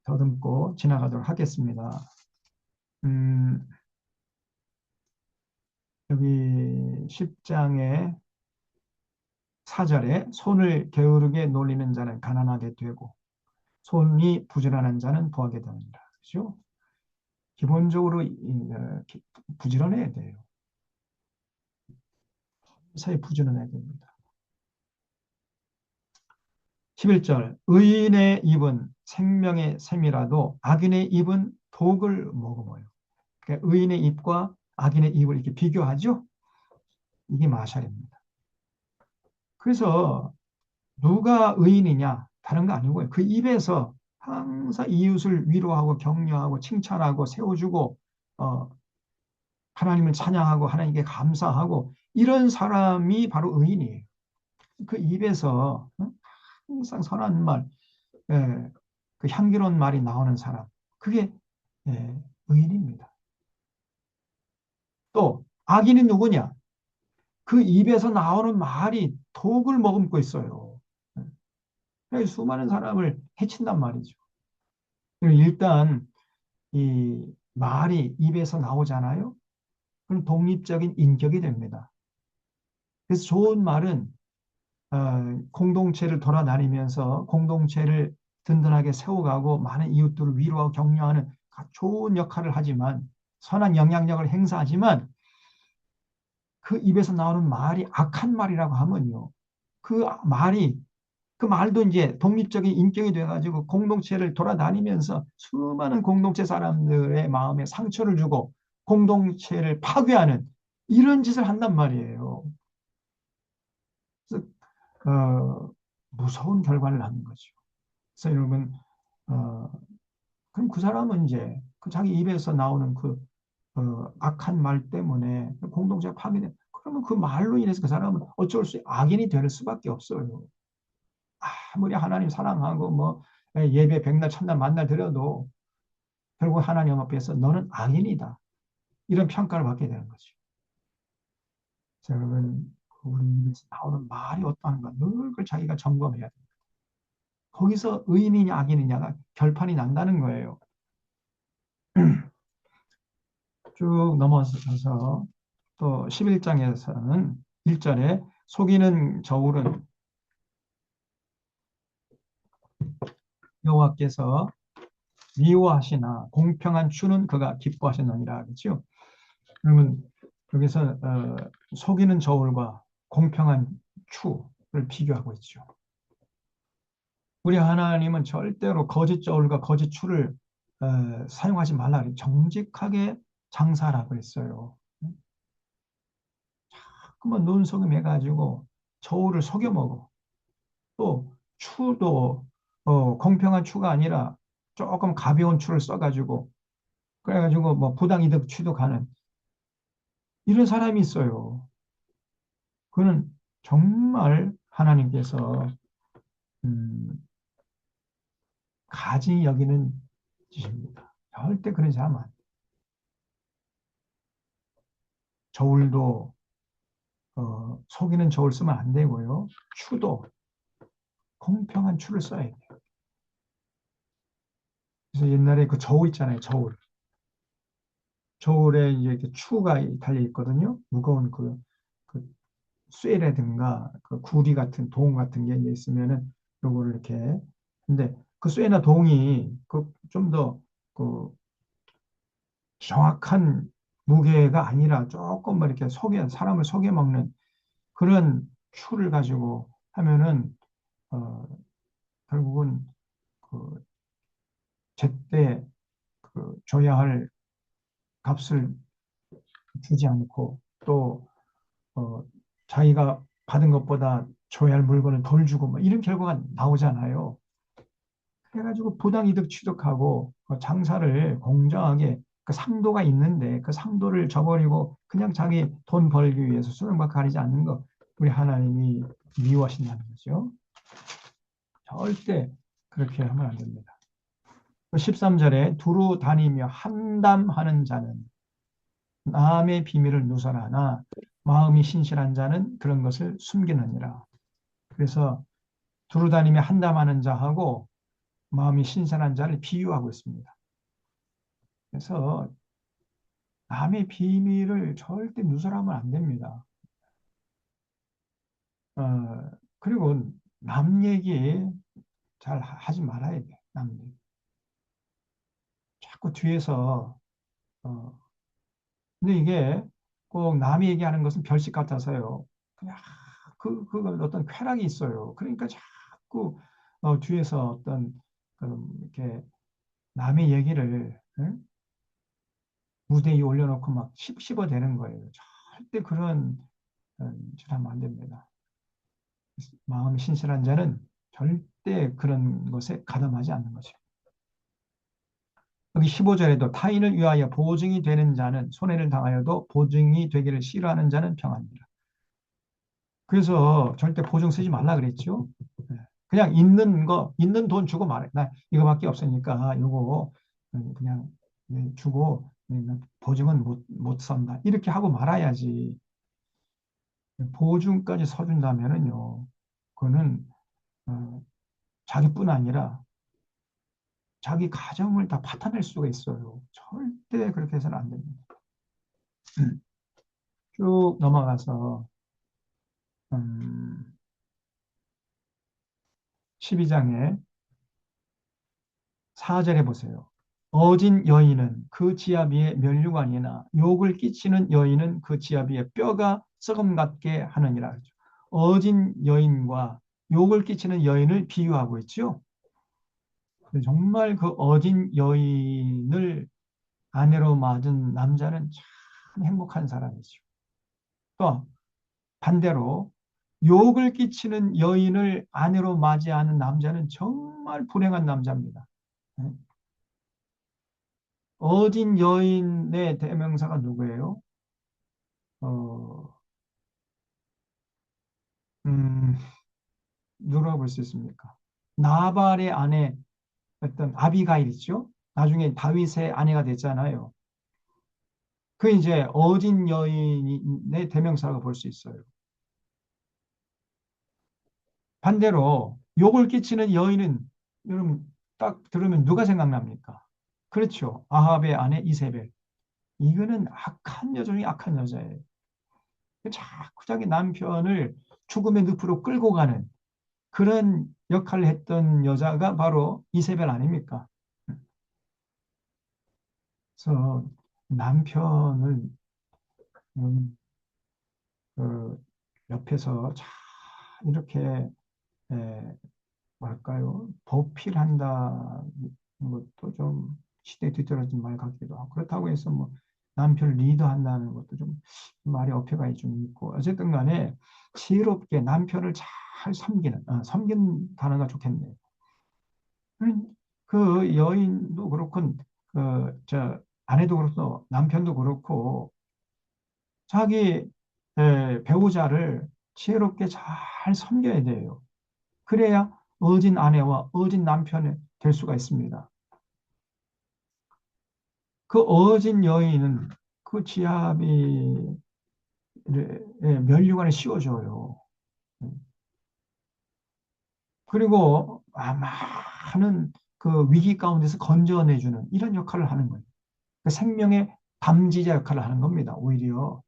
더듬고 지나가도록 하겠습니다. 음, 여기 10장의 4절에 손을 게으르게 놀리는 자는 가난하게 되고 손이 부지런한 자는 부하게 되느니라. 그렇죠? 기본적으로 부지런해야 돼요. 사회 부지런해야 됩니다. 11절 의인의 입은 생명의 샘이라도 악인의 입은 독을 머금어요. 그러니까 의인의 입과 악인의 입을 이렇게 비교하죠. 이게 마샬입니다. 그래서 누가 의인이냐 다른 거 아니고요. 그 입에서 항상 이웃을 위로하고 격려하고 칭찬하고 세워주고 하나님을 찬양하고 하나님께 감사하고 이런 사람이 바로 의인이에요. 그 입에서 항상 선한 말, 예, 그 향기로운 말이 나오는 사람, 그게 의인입니다. 또 악인이 누구냐? 그 입에서 나오는 말이 독을 머금고 있어요. 수많은 사람을 해친단 말이죠. 일단 이 말이 입에서 나오잖아요. 그럼 독립적인 인격이 됩니다. 그래서 좋은 말은 공동체를 돌아다니면서 공동체를 든든하게 세워가고 많은 이웃들을 위로하고 격려하는 좋은 역할을 하지만 선한 영향력을 행사하지만 그 입에서 나오는 말이 악한 말이라고 하면요. 그 말이 그 말도 이제 독립적인 인격이 돼가지고 공동체를 돌아다니면서 수많은 공동체 사람들의 마음에 상처를 주고 공동체를 파괴하는 이런 짓을 한단 말이에요. 그래서 무서운 결과를 낳는 거죠. 그래서 여러분, 어, 그럼 그 사람은 이제 그 자기 입에서 나오는 그 악한 말 때문에 공동체가 파괴돼. 그러면 그 말로 인해서 그 사람은 어쩔 수 악인이 될 수밖에 없어요. 아무리 하나님 사랑하고 뭐 예배 백날 천날 만날 드려도 결국 하나님 앞에서 너는 악인이다. 이런 평가를 받게 되는 거죠. 자, 여러분, 우리 입에서 나오는 말이 어떠한가 늘 그걸 자기가 점검해야 돼요. 거기서 의인이냐 악인이냐가 결판이 난다는 거예요. 쭉 넘어서서 또 11장에서는 1절에 속이는 저울은 여호와께서 미워하시나 공평한 추는 그가 기뻐하시느니라 그렇죠. 그러면 여기서 속이는 저울과 공평한 추를 비교하고 있죠. 우리 하나님은 절대로 거짓 저울과 거짓 추를 사용하지 말라. 정직하게 장사하라 그랬어요. 그러면 눈속임 해가지고 저울을 속여 먹어. 또 추도 공평한 추가 아니라 조금 가벼운 추를 써가지고 그래가지고 뭐 부당이득 취득하는 이런 사람이 있어요. 그는 정말 하나님께서 음, 가지 여기는 짓입니다. 절대 그런 사람 안 돼. 저울도 속이는 저울 쓰면 안 되고요. 추도 공평한 추를 써야 돼요. 그래서 옛날에 그 저울 있잖아요. 저울. 저울에 이제 이렇게 추가 달려 있거든요. 무거운 그 쇠라든가 그 구리 같은 동 같은 게 있으면은 요거를 이렇게 근데 그 쇠나 동이 그 좀 더 그 정확한 무게가 아니라 조금 뭐 이렇게 속여 사람을 속여 먹는 그런 추를 가지고 하면은 어 결국은 그 제때 그 줘야 할 값을 주지 않고 또 어, 자기가 받은 것보다 줘야 할 물건을 덜 주고 뭐 이런 결과가 나오잖아요. 그래가지고 부당이득 취득하고 그 장사를 공정하게 그 상도가 있는데 그 상도를 저버리고 그냥 자기 돈 벌기 위해서 수령과 가리지 않는 거 우리 하나님이 미워하신다는 거죠. 절대 그렇게 하면 안 됩니다. 13절에 두루 다니며 한담하는 자는 남의 비밀을 누설하나 마음이 신실한 자는 그런 것을 숨기느니라. 그래서 두루 다니며 한담하는 자하고 마음이 신실한 자를 비유하고 있습니다. 그래서 남의 비밀을 절대 누설하면 안 됩니다. 그리고 남 얘기 잘 하지 말아야 돼. 남 얘기. 자꾸 뒤에서 어, 근데 이게 꼭 남이 얘기하는 것은 별식 같아서요. 그냥 그 어떤 쾌락이 있어요. 그러니까 자꾸 뒤에서 어떤 이렇게 남의 얘기를 응? 무대 위에 올려놓고 막 씹어대는 거예요. 절대 그런 짓 하면 안 됩니다. 마음이 신실한 자는 절대 그런 것에 가담하지 않는 것이요. 여기 15절에도 타인을 위하여 보증이 되는 자는 손해를 당하여도 보증이 되기를 싫어하는 자는 평안이라. 그래서 절대 보증 쓰지 말라 그랬죠. 네. 그냥 있는 거, 있는 돈 주고 말해. 나 이거밖에 없으니까 이거 그냥 주고 보증은 못 선다. 이렇게 하고 말아야지. 보증까지 서준다면은요, 그거는 어, 자기뿐 아니라 자기 가정을 다 파탄낼 수가 있어요. 절대 그렇게 해서는 안 됩니다. 쭉 넘어가서 12장에 4절에 보세요. 어진 여인은 그 지압 위에 면류관이나 욕을 끼치는 여인은 그 지압 위에 뼈가 썩음 같게 하느니라. 어진 여인과 욕을 끼치는 여인을 비유하고 있죠. 정말 그 어진 여인을 아내로 맞은 남자는 참 행복한 사람이죠. 또 반대로 욕을 끼치는 여인을 아내로 맞이하는 남자는 정말 불행한 남자입니다. 네? 어진 여인의 대명사가 누구예요? 어, 음, 누구라고 볼 수 있습니까? 나발의 아내 어떤 아비가일이죠. 나중에 다윗의 아내가 됐잖아요. 그 이제 어진 여인의 대명사라고 볼 수 있어요. 반대로 욕을 끼치는 여인은 여러분 딱 들으면 누가 생각납니까? 그렇죠. 아합의 아내 이세벨. 이거는 악한 여자 중에 악한 여자예요. 자꾸 자기 남편을 죽음의 늪으로 끌고 가는 그런 역할을 했던 여자가 바로 이세벨 아닙니까? 그래서 남편을 음, 그 옆에서 잘 이렇게 에, 뭐랄까요? 보필한다는 것도 좀 시대에 뒤떨어진 말 같기도 하고 그렇다고 해서 뭐 남편을 리드한다는 것도 좀 말이 어폐가 좀 있고 어쨌든 간에 지혜롭게 남편을 잘 섬기는 섬긴 단어가 좋겠네요. 그 여인도 그렇고 그저 아내도 그렇고 남편도 그렇고 자기 배우자를 지혜롭게 잘 섬겨야 돼요. 그래야 어진 아내와 어진 남편이 될 수가 있습니다. 그 어진 여인은 그 지아비의 면류관을 씌워줘요. 그리고 많은 그 위기 가운데서 건져내주는 이런 역할을 하는 거예요. 그 생명의 담지자 역할을 하는 겁니다. 오히려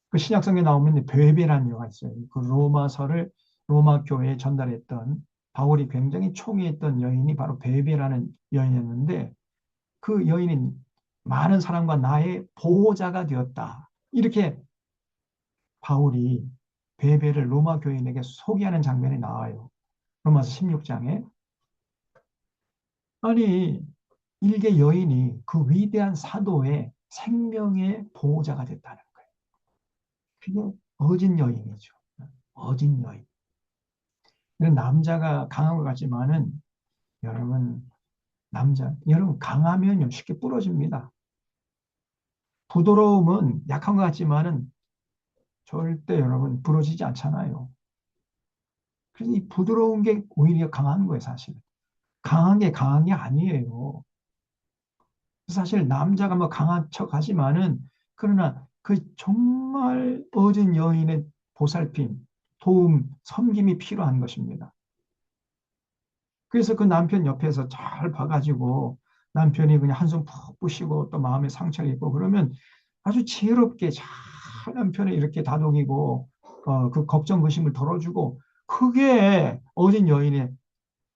그 신약성에 나오면 베베라는 여가 있어요. 그 로마서를 로마 교회에 전달했던 바울이 굉장히 총애했던 여인이 바로 베베라는 여인이었는데 그 여인은 많은 사람과 나의 보호자가 되었다. 이렇게 바울이 베베를 로마 교인에게 소개하는 장면이 나와요. 로마서 16장에. 아니, 일개 여인이 그 위대한 사도의 생명의 보호자가 됐다는 거예요. 그게 어진 여인이죠. 어진 여인. 이런 남자가 강한 것 같지만은 여러분 여러분 강하면요 쉽게 부러집니다. 부드러움은 약한 것 같지만은 절대 여러분 부러지지 않잖아요. 그래서 이 부드러운 게 오히려 강한 거예요, 사실. 강한 게 아니에요. 사실 남자가 뭐 강한 척 하지만은 그러나 그 정말 어진 여인의 보살핌, 도움, 섬김이 필요한 것입니다. 그래서 그 남편 옆에서 잘 봐가지고 남편이 그냥 한숨 푹 pu시고 또 마음에 상처가 있고 그러면 아주 지혜롭게 잘 남편을 이렇게 다독이고 그 걱정 근심을 덜어주고 그게 어린 여인의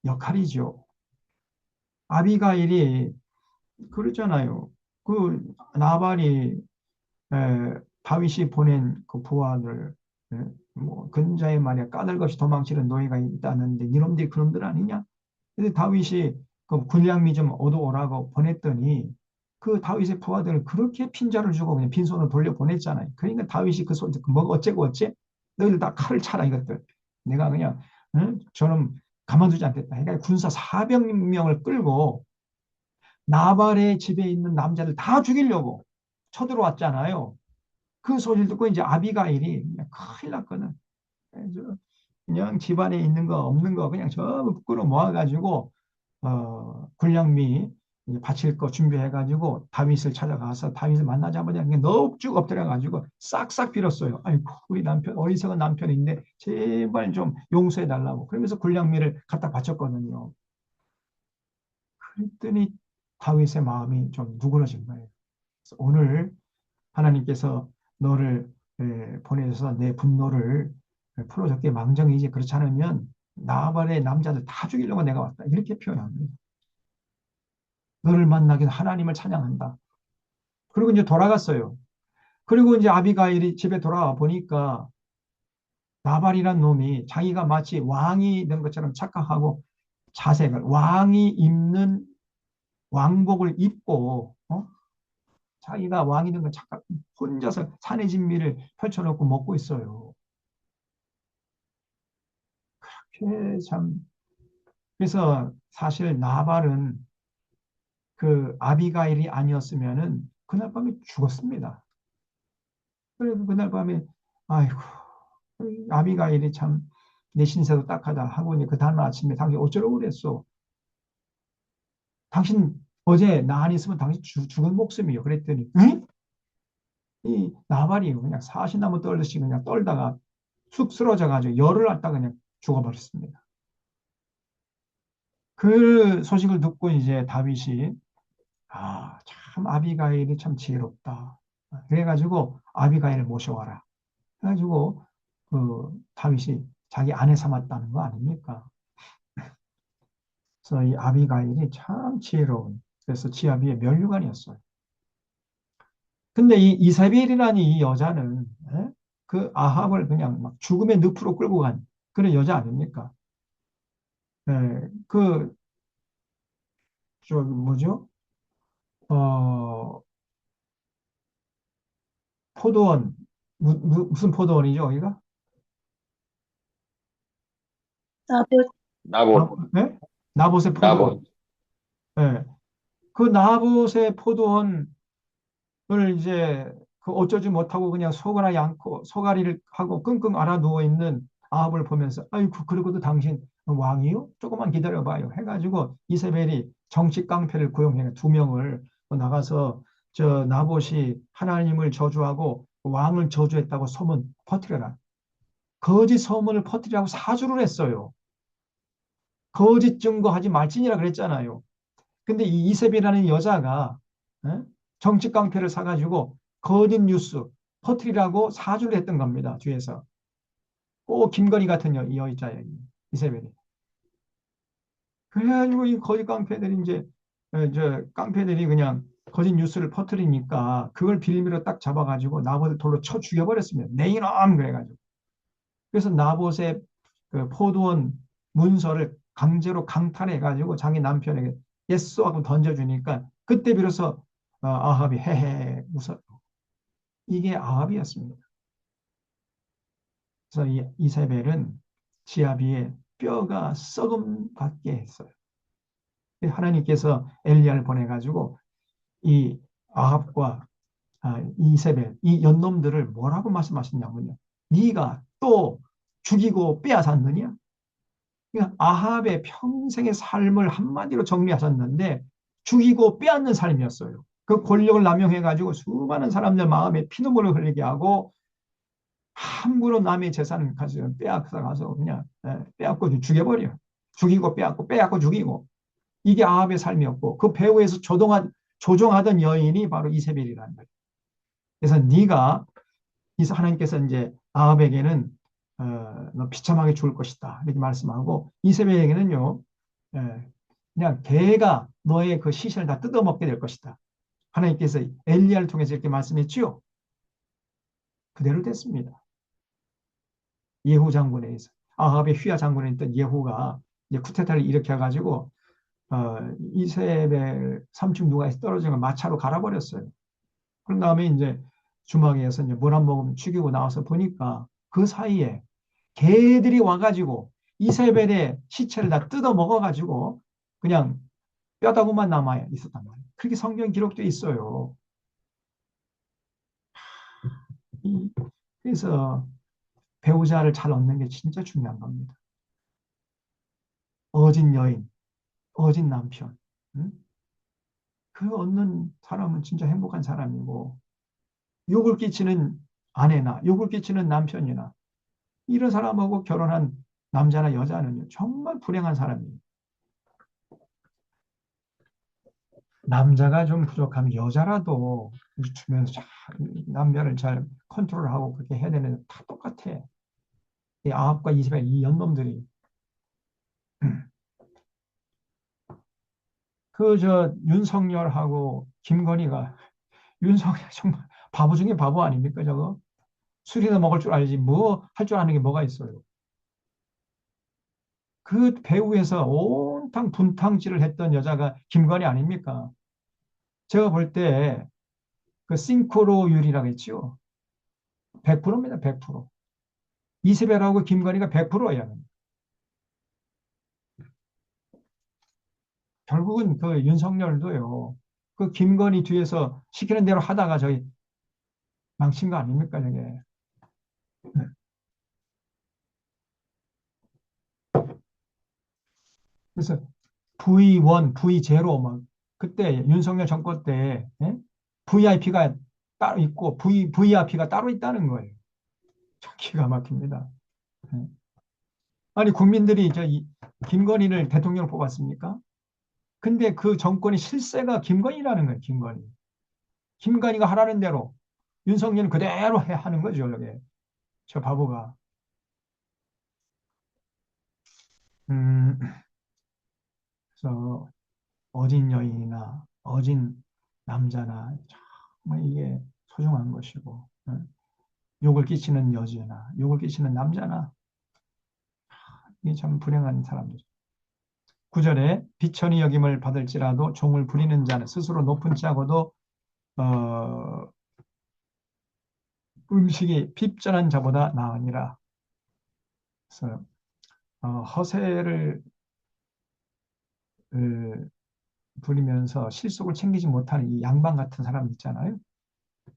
역할이죠. 아비가일이 그러잖아요. 그 나발이 다윗이 보낸 그 부하들 뭐 근자의 말에 까닭없이 도망치는 노예가 있다는데 니놈들이 그놈들 아니냐? 근데 다윗이 그 군량미 좀 얻어오라고 보냈더니 그 다윗의 부하들을 그렇게 핀자를 주고 그냥 빈손으로 돌려보냈잖아요. 그러니까 다윗이 그 소리 듣고 뭐가 어째고 어째? 너희들 다 칼을 차라 이것들. 내가 그냥 저놈 가만두지 않겠다. 그러니까 군사 400명을 끌고 나발의 집에 있는 남자들 다 죽이려고 쳐들어왔잖아요. 그 소리를 듣고 이제 아비가일이 그냥 큰일 났거든. 그래서 그냥 집안에 있는 거 없는 거 그냥 전부 끌어 모아가지고 군량미 바칠 거 준비해가지고 다윗을 찾아가서 다윗을 만나자마자 그냥 넙죽 엎드려가지고 싹싹 빌었어요. 아이고 우리 남편 어리석은 남편인데 제발 좀 용서해 달라고 그러면서 군량미를 갖다 바쳤거든요. 그랬더니 다윗의 마음이 좀 누그러진 거예요. 그래서 오늘 하나님께서 너를 보내셔서 내 분노를 풀어줬기에 망정이지 그렇지 않으면 나발의 남자들 다 죽이려고 내가 왔다. 이렇게 표현합니다. 너를 만나기 위해서 하나님을 찬양한다. 그리고 이제 돌아갔어요. 그리고 이제 아비가일이 집에 돌아와 보니까 나발이란 놈이 자기가 마치 왕이 된 것처럼 착각하고 자색을 왕이 입는 왕복을 입고 자기가 왕이 된 걸 착각 혼자서 산의 진미를 펼쳐놓고 먹고 있어요. 참 그래서 사실 나발은 그 아비가일이 아니었으면은 그날 밤에 죽었습니다. 그래서 그날 밤에 아이고 아비가일이 참 내 신세도 딱하다 하고 그 다음 아침에 당신 어쩌려고 그랬어? 당신 어제 나 안 있으면 당신 죽은 목숨이요. 그랬더니 응? 이 나발이 그냥 사시나무 떨듯이 그냥 떨다가 쑥 쓰러져 가지고 열을 갖다 그냥 죽어버렸습니다. 그 소식을 듣고 이제 다윗이 참 아비가일이 참 지혜롭다. 그래가지고 아비가일을 모셔와라. 해가지고 그 다윗이 자기 아내 삼았다는 거 아닙니까? 그래서 이 아비가일이 참 지혜로운 그래서 지아비의 면류관이었어요. 근데 이 이세벨이라는 이 여자는 그 아합을 그냥 막 죽음의 늪으로 끌고 간 그런 여자 아닙니까? 그 저기 뭐죠? 어 포도원 무슨 포도원이죠, 여기가? 나도 나봇, 네? 나봇의 포도원. 나봇. 예. 그 나봇의 포도원을 이제 그 어쩌지 못하고 그냥 속아리 않고 소가리를 하고 끙끙 앓아 누워 있는 아합을 보면서 아이고 그러고도 당신 왕이요? 조금만 기다려봐요. 해가지고 이세벨이 정치 깡패를 고용해 두 명을 나가서 저 나봇이 하나님을 저주하고 왕을 저주했다고 소문 퍼뜨려라. 거짓 소문을 퍼뜨리라고 사주를 했어요. 거짓 증거하지 말지니라 그랬잖아요. 근데 이 이세벨이라는 여자가 에? 정치 깡패를 사가지고 거짓 뉴스 퍼뜨리라고 사주를 했던 겁니다. 뒤에서. 꼭 김건희 같은 이 여자예요. 이세벨이. 그래가지고 이 거짓 깡패들이 이제 저 깡패들이 그냥 거짓 뉴스를 퍼뜨리니까 그걸 빌미로 딱 잡아가지고 나봇을 돌로 쳐 죽여버렸습니다. 내 이놈 그래가지고. 그래서 나봇의 그 포도원 문서를 강제로 강탈해가지고 자기 남편에게 예스 하고 던져주니까 그때 비로소 아합이 헤헤 웃어. 이게 아합이었습니다. 그래서 이 이세벨은 지아비의 뼈가 썩음 같게 했어요. 하나님께서 엘리야를 보내가지고 이 아합과 이세벨 이 연놈들을 뭐라고 말씀하셨냐면요. 네가 또 죽이고 빼앗았느냐? 그러니까 아합의 평생의 삶을 한마디로 정리하셨는데 죽이고 빼앗는 삶이었어요. 그 권력을 남용해가지고 수많은 사람들 마음에 피눈물을 흘리게 하고 함부로 남의 재산을 가서 빼앗아 가서 그냥 빼앗고 죽여버려. 죽이고 빼앗고 빼앗고 죽이고 이게 아합의 삶이었고 그 배후에서 조종하던 여인이 바로 이세벨이라는 거예요. 그래서 네가 하나님께서 이제 아합에게는 너 비참하게 죽을 것이다 이렇게 말씀하고 이세벨에게는요 그냥 개가 너의 그 시신을 다 뜯어먹게 될 것이다. 하나님께서 엘리야를 통해서 이렇게 말씀했지요. 그대로 됐습니다. 예후 장군에 의해서 아합의 휘하 장군에 있던 예후가 이제 쿠데타를 일으켜가지고 이세벨 삼층 누가 떨어진 걸 마차로 갈아버렸어요. 그런 다음에 이제 주막에서 이제 물 한 모금 죽이고 나와서 보니까 그 사이에 개들이 와가지고 이세벨의 시체를 다 뜯어 먹어가지고 그냥 뼈다구만 남아 있었단 말이에요. 그렇게 성경 기록돼 있어요. 그래서 배우자를 잘 얻는 게 진짜 중요한 겁니다. 어진 여인, 어진 남편. 응? 그 얻는 사람은 진짜 행복한 사람이고 욕을 끼치는 아내나 욕을 끼치는 남편이나 이런 사람하고 결혼한 남자나 여자는 정말 불행한 사람이에요. 남자가 좀 부족하면 여자라도 주면서 남녀를 잘 컨트롤하고 그렇게 해야 되는데 다 똑같아. 이 아합과 이스라엘 이 연놈들이 그 저 윤석열하고 김건희가 윤석열 정말 바보 중에 바보 아닙니까 저거? 술이나 먹을 줄 알지 뭐 할 줄 아는 게 뭐가 있어요. 그 배후에서 온탕 분탕질을 했던 여자가 김건희 아닙니까? 제가 볼 때 그 싱크로율이라고 했죠. 100%입니다. 100%. 이세벨하고 김건희가 100%야. 결국은 그 윤석열도요. 그 김건희 뒤에서 시키는 대로 하다가 저희 망친 거 아닙니까, 저게. 그래서 V1, V0 막 그때 윤석열 정권 때 VIP가 따로 있고 VIP가 따로 있다는 거예요. 기가 막힙니다. 예. 아니 국민들이 김건희를 대통령으로 뽑았습니까? 근데 그 정권의 실세가 김건희라는 거예요. 김건희. 김건희가 하라는 대로 윤석열은 그대로 하는 거죠. 저게. 저 바보가. 음, 그래서 어진 여인이나 어진 남자나 정말 이게 소중한 것이고 욕을 끼치는 여자나 욕을 끼치는 남자나 이게 참 불행한 사람들. 9절에 비천히 여김을 받을지라도 종을 부리는 자는 스스로 높은 자고도 어, 음식이 핍전한 자보다 나으니라. 그래서 허세를 부리면서 실속을 챙기지 못하는 이 양반 같은 사람 있잖아요.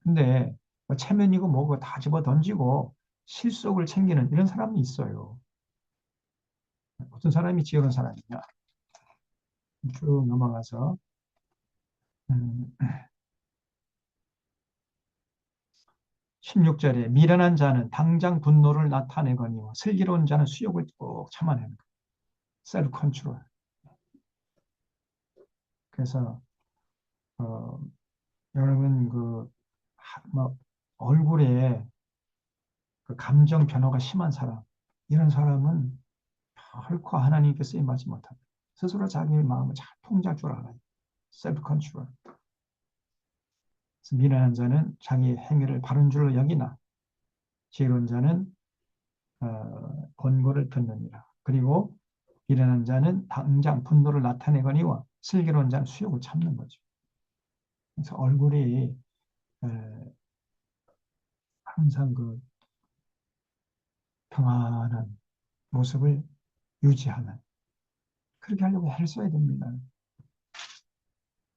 근데 뭐 체면이고 뭐고 다 집어 던지고 실속을 챙기는 이런 사람이 있어요. 어떤 사람이 지어놓은 사람이냐. 쭉 넘어가서 음, 16절에 미련한 자는 당장 분노를 나타내거니와 슬기로운 자는 수욕을 꼭 참아내는 거예요. 셀프 컨트롤. 그래서 어, 여러분 뭐 얼굴에 그 감정 변화가 심한 사람 이런 사람은 결코 하나님께 쓰임 받지 못합니다. 스스로 자기 마음을 잘 통제할 줄 알아요. 셀프 컨트롤. 미련한 자는 자기 행위를 바른 줄로 여기나 지혜로운 자는 권고를 듣느니라. 그리고 미련한 자는 당장 분노를 나타내거니와 슬기로운 자는 수욕을 참는 거죠. 그래서 얼굴이 항상 그 평안한 모습을 유지하는, 그렇게 하려고 애를 써야 됩니다.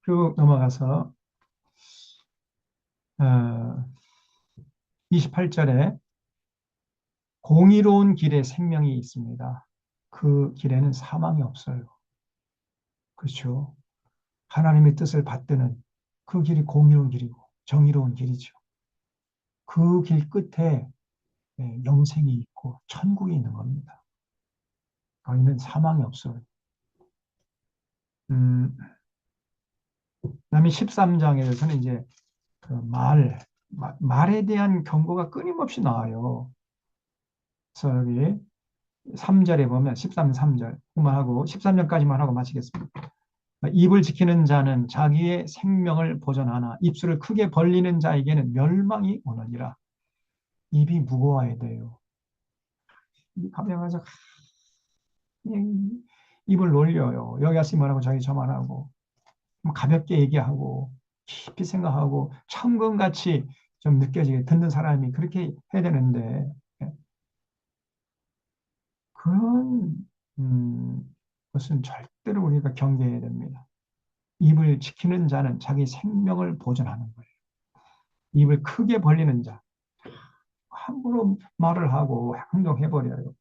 쭉 넘어가서 28절에 공의로운 길에 생명이 있습니다. 그 길에는 사망이 없어요. 그렇죠? 하나님의 뜻을 받드는 그 길이 공의로운 길이고 정의로운 길이죠. 그 길 끝에 영생이 있고 천국이 있는 겁니다. 거기는 사망이 없어요. 그다음에 13장에서는 이제 그 말에 대한 경고가 끊임없이 나와요. 그래서 여기 3절에 보면 13, 3절 그만하고 13절까지만 하고 마치겠습니다. 입을 지키는 자는 자기의 생명을 보존하나 입술을 크게 벌리는 자에게는 멸망이 오느니라. 입이 무거워야 돼요. 입이 가벼워서 그냥 입을 놀려요. 여기 가서 말하고 저기 저 말하고 가볍게 얘기하고 깊이 생각하고 천금같이 좀 느껴지게 듣는 사람이 그렇게 해야 되는데 그런 것은 절대로 우리가 경계해야 됩니다. 입을 지키는 자는 자기 생명을 보존하는 거예요. 입을 크게 벌리는 자, 함부로 말을 하고 행동해버려요.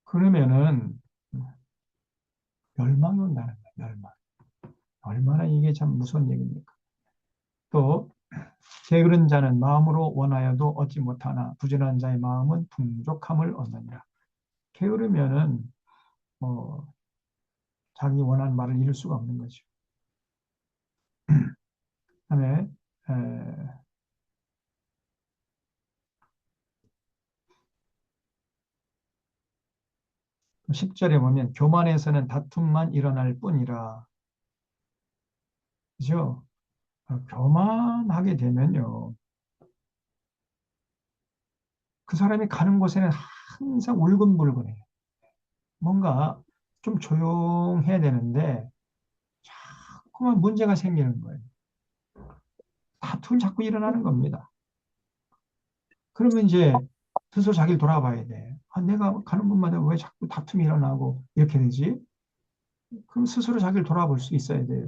그러면은 멸망이 온다는 거예요. 멸망. 얼마나 이게 참 무서운 얘기입니까? 또 게으른 자는 마음으로 원하여도 얻지 못하나 부지런한 자의 마음은 풍족함을 얻느니라. 게으르면은 자기 원하는 말을 이룰 수가 없는 거죠. 그다음에 10절에 보면 교만에서는 다툼만 일어날 뿐이라. 그죠? 교만하게 되면요. 그 사람이 가는 곳에는 항상 울근불근해요. 뭔가 좀 조용해야 되는데 자꾸만 문제가 생기는 거예요. 다툼이 자꾸 일어나는 겁니다. 그러면 이제 스스로 자기를 돌아봐야 돼. 내가 가는 곳마다 왜 자꾸 다툼이 일어나고 이렇게 되지? 그럼 스스로 자기를 돌아볼 수 있어야 돼요.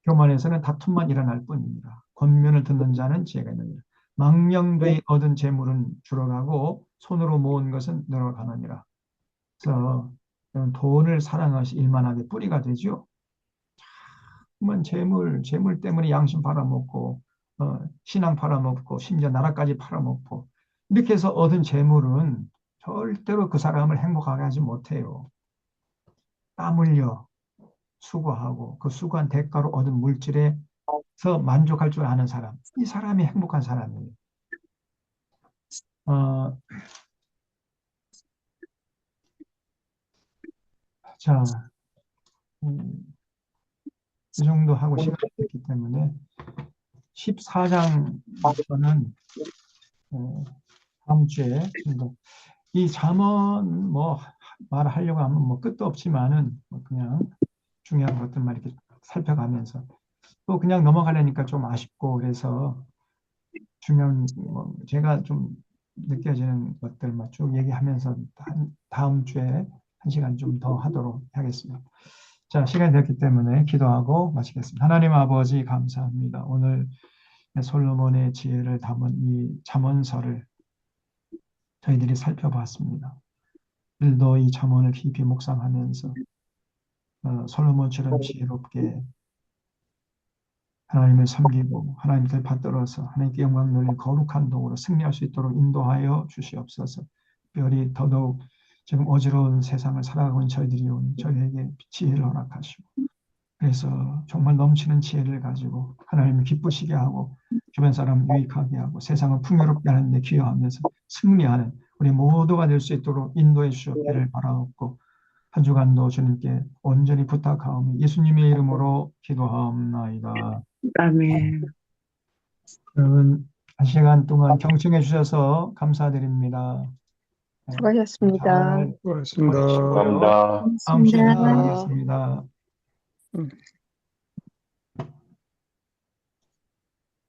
교만에서는 다툼만 일어날 뿐입니다. 권면을 듣는 자는 지혜가 있느니라. 망령되이 얻은 재물은 줄어가고 손으로 모은 것은 늘어가느니라. 그래서 돈을 사랑하시 일만하게 뿌리가 되죠. 그만 재물 때문에 양심 팔아먹고 신앙 팔아먹고 심지어 나라까지 팔아먹고 이렇게 해서 얻은 재물은 절대로 그 사람을 행복하게 하지 못해요. 땀 흘려 수고하고 그 수고한 대가로 얻은 물질에서 만족할 줄 아는 사람, 이 사람이 행복한 사람이에요. 어, 자, 이 정도 하고 시간이 됐기 때문에 14장부터는 다음 주에 좀더 이 잠언 뭐 말하려고 하면 뭐 끝도 없지만은 뭐 그냥 중요한 것들만 이렇게 살펴가면서 또 그냥 넘어가려니까 좀 아쉽고 그래서 중요한 뭐 제가 좀 느껴지는 것들만 쭉 얘기하면서 다음 주에 한 시간 좀 더 하도록 하겠습니다. 자, 시간이 됐기 때문에 기도하고 마치겠습니다. 하나님 아버지 감사합니다. 오늘 솔로몬의 지혜를 담은 이 잠언서를 저희들이 살펴봤습니다. 오늘도 이 잠언을 깊이 묵상하면서 솔로몬처럼 지혜롭게 하나님을 섬기고 하나님께 받들어서 하나님께 영광 돌린 거룩한 도구로 승리할 수 있도록 인도하여 주시옵소서. 특별히 더더욱 지금 어지러운 세상을 살아가고 있는 저희들이 오니 저희에게 지혜를 허락하시고 그래서 정말 넘치는 지혜를 가지고 하나님을 기쁘시게 하고 주변 사람 유익하게 하고 세상을 풍요롭게 하는 데 기여하면서 승리하는 우리 모두가 될 수 있도록 인도해 주옵기를 바라옵고 한 주간도 주님께 온전히 부탁하오며 예수님의 이름으로 기도하옵나이다. 아멘. 여러분 한 시간 동안 경청해 주셔서 감사드립니다. 수고하셨습니다. 잘 고맙습니다. 보내시고요. 감사합니다. 다음 시간에 또 고맙습니다. 뵙겠습니다.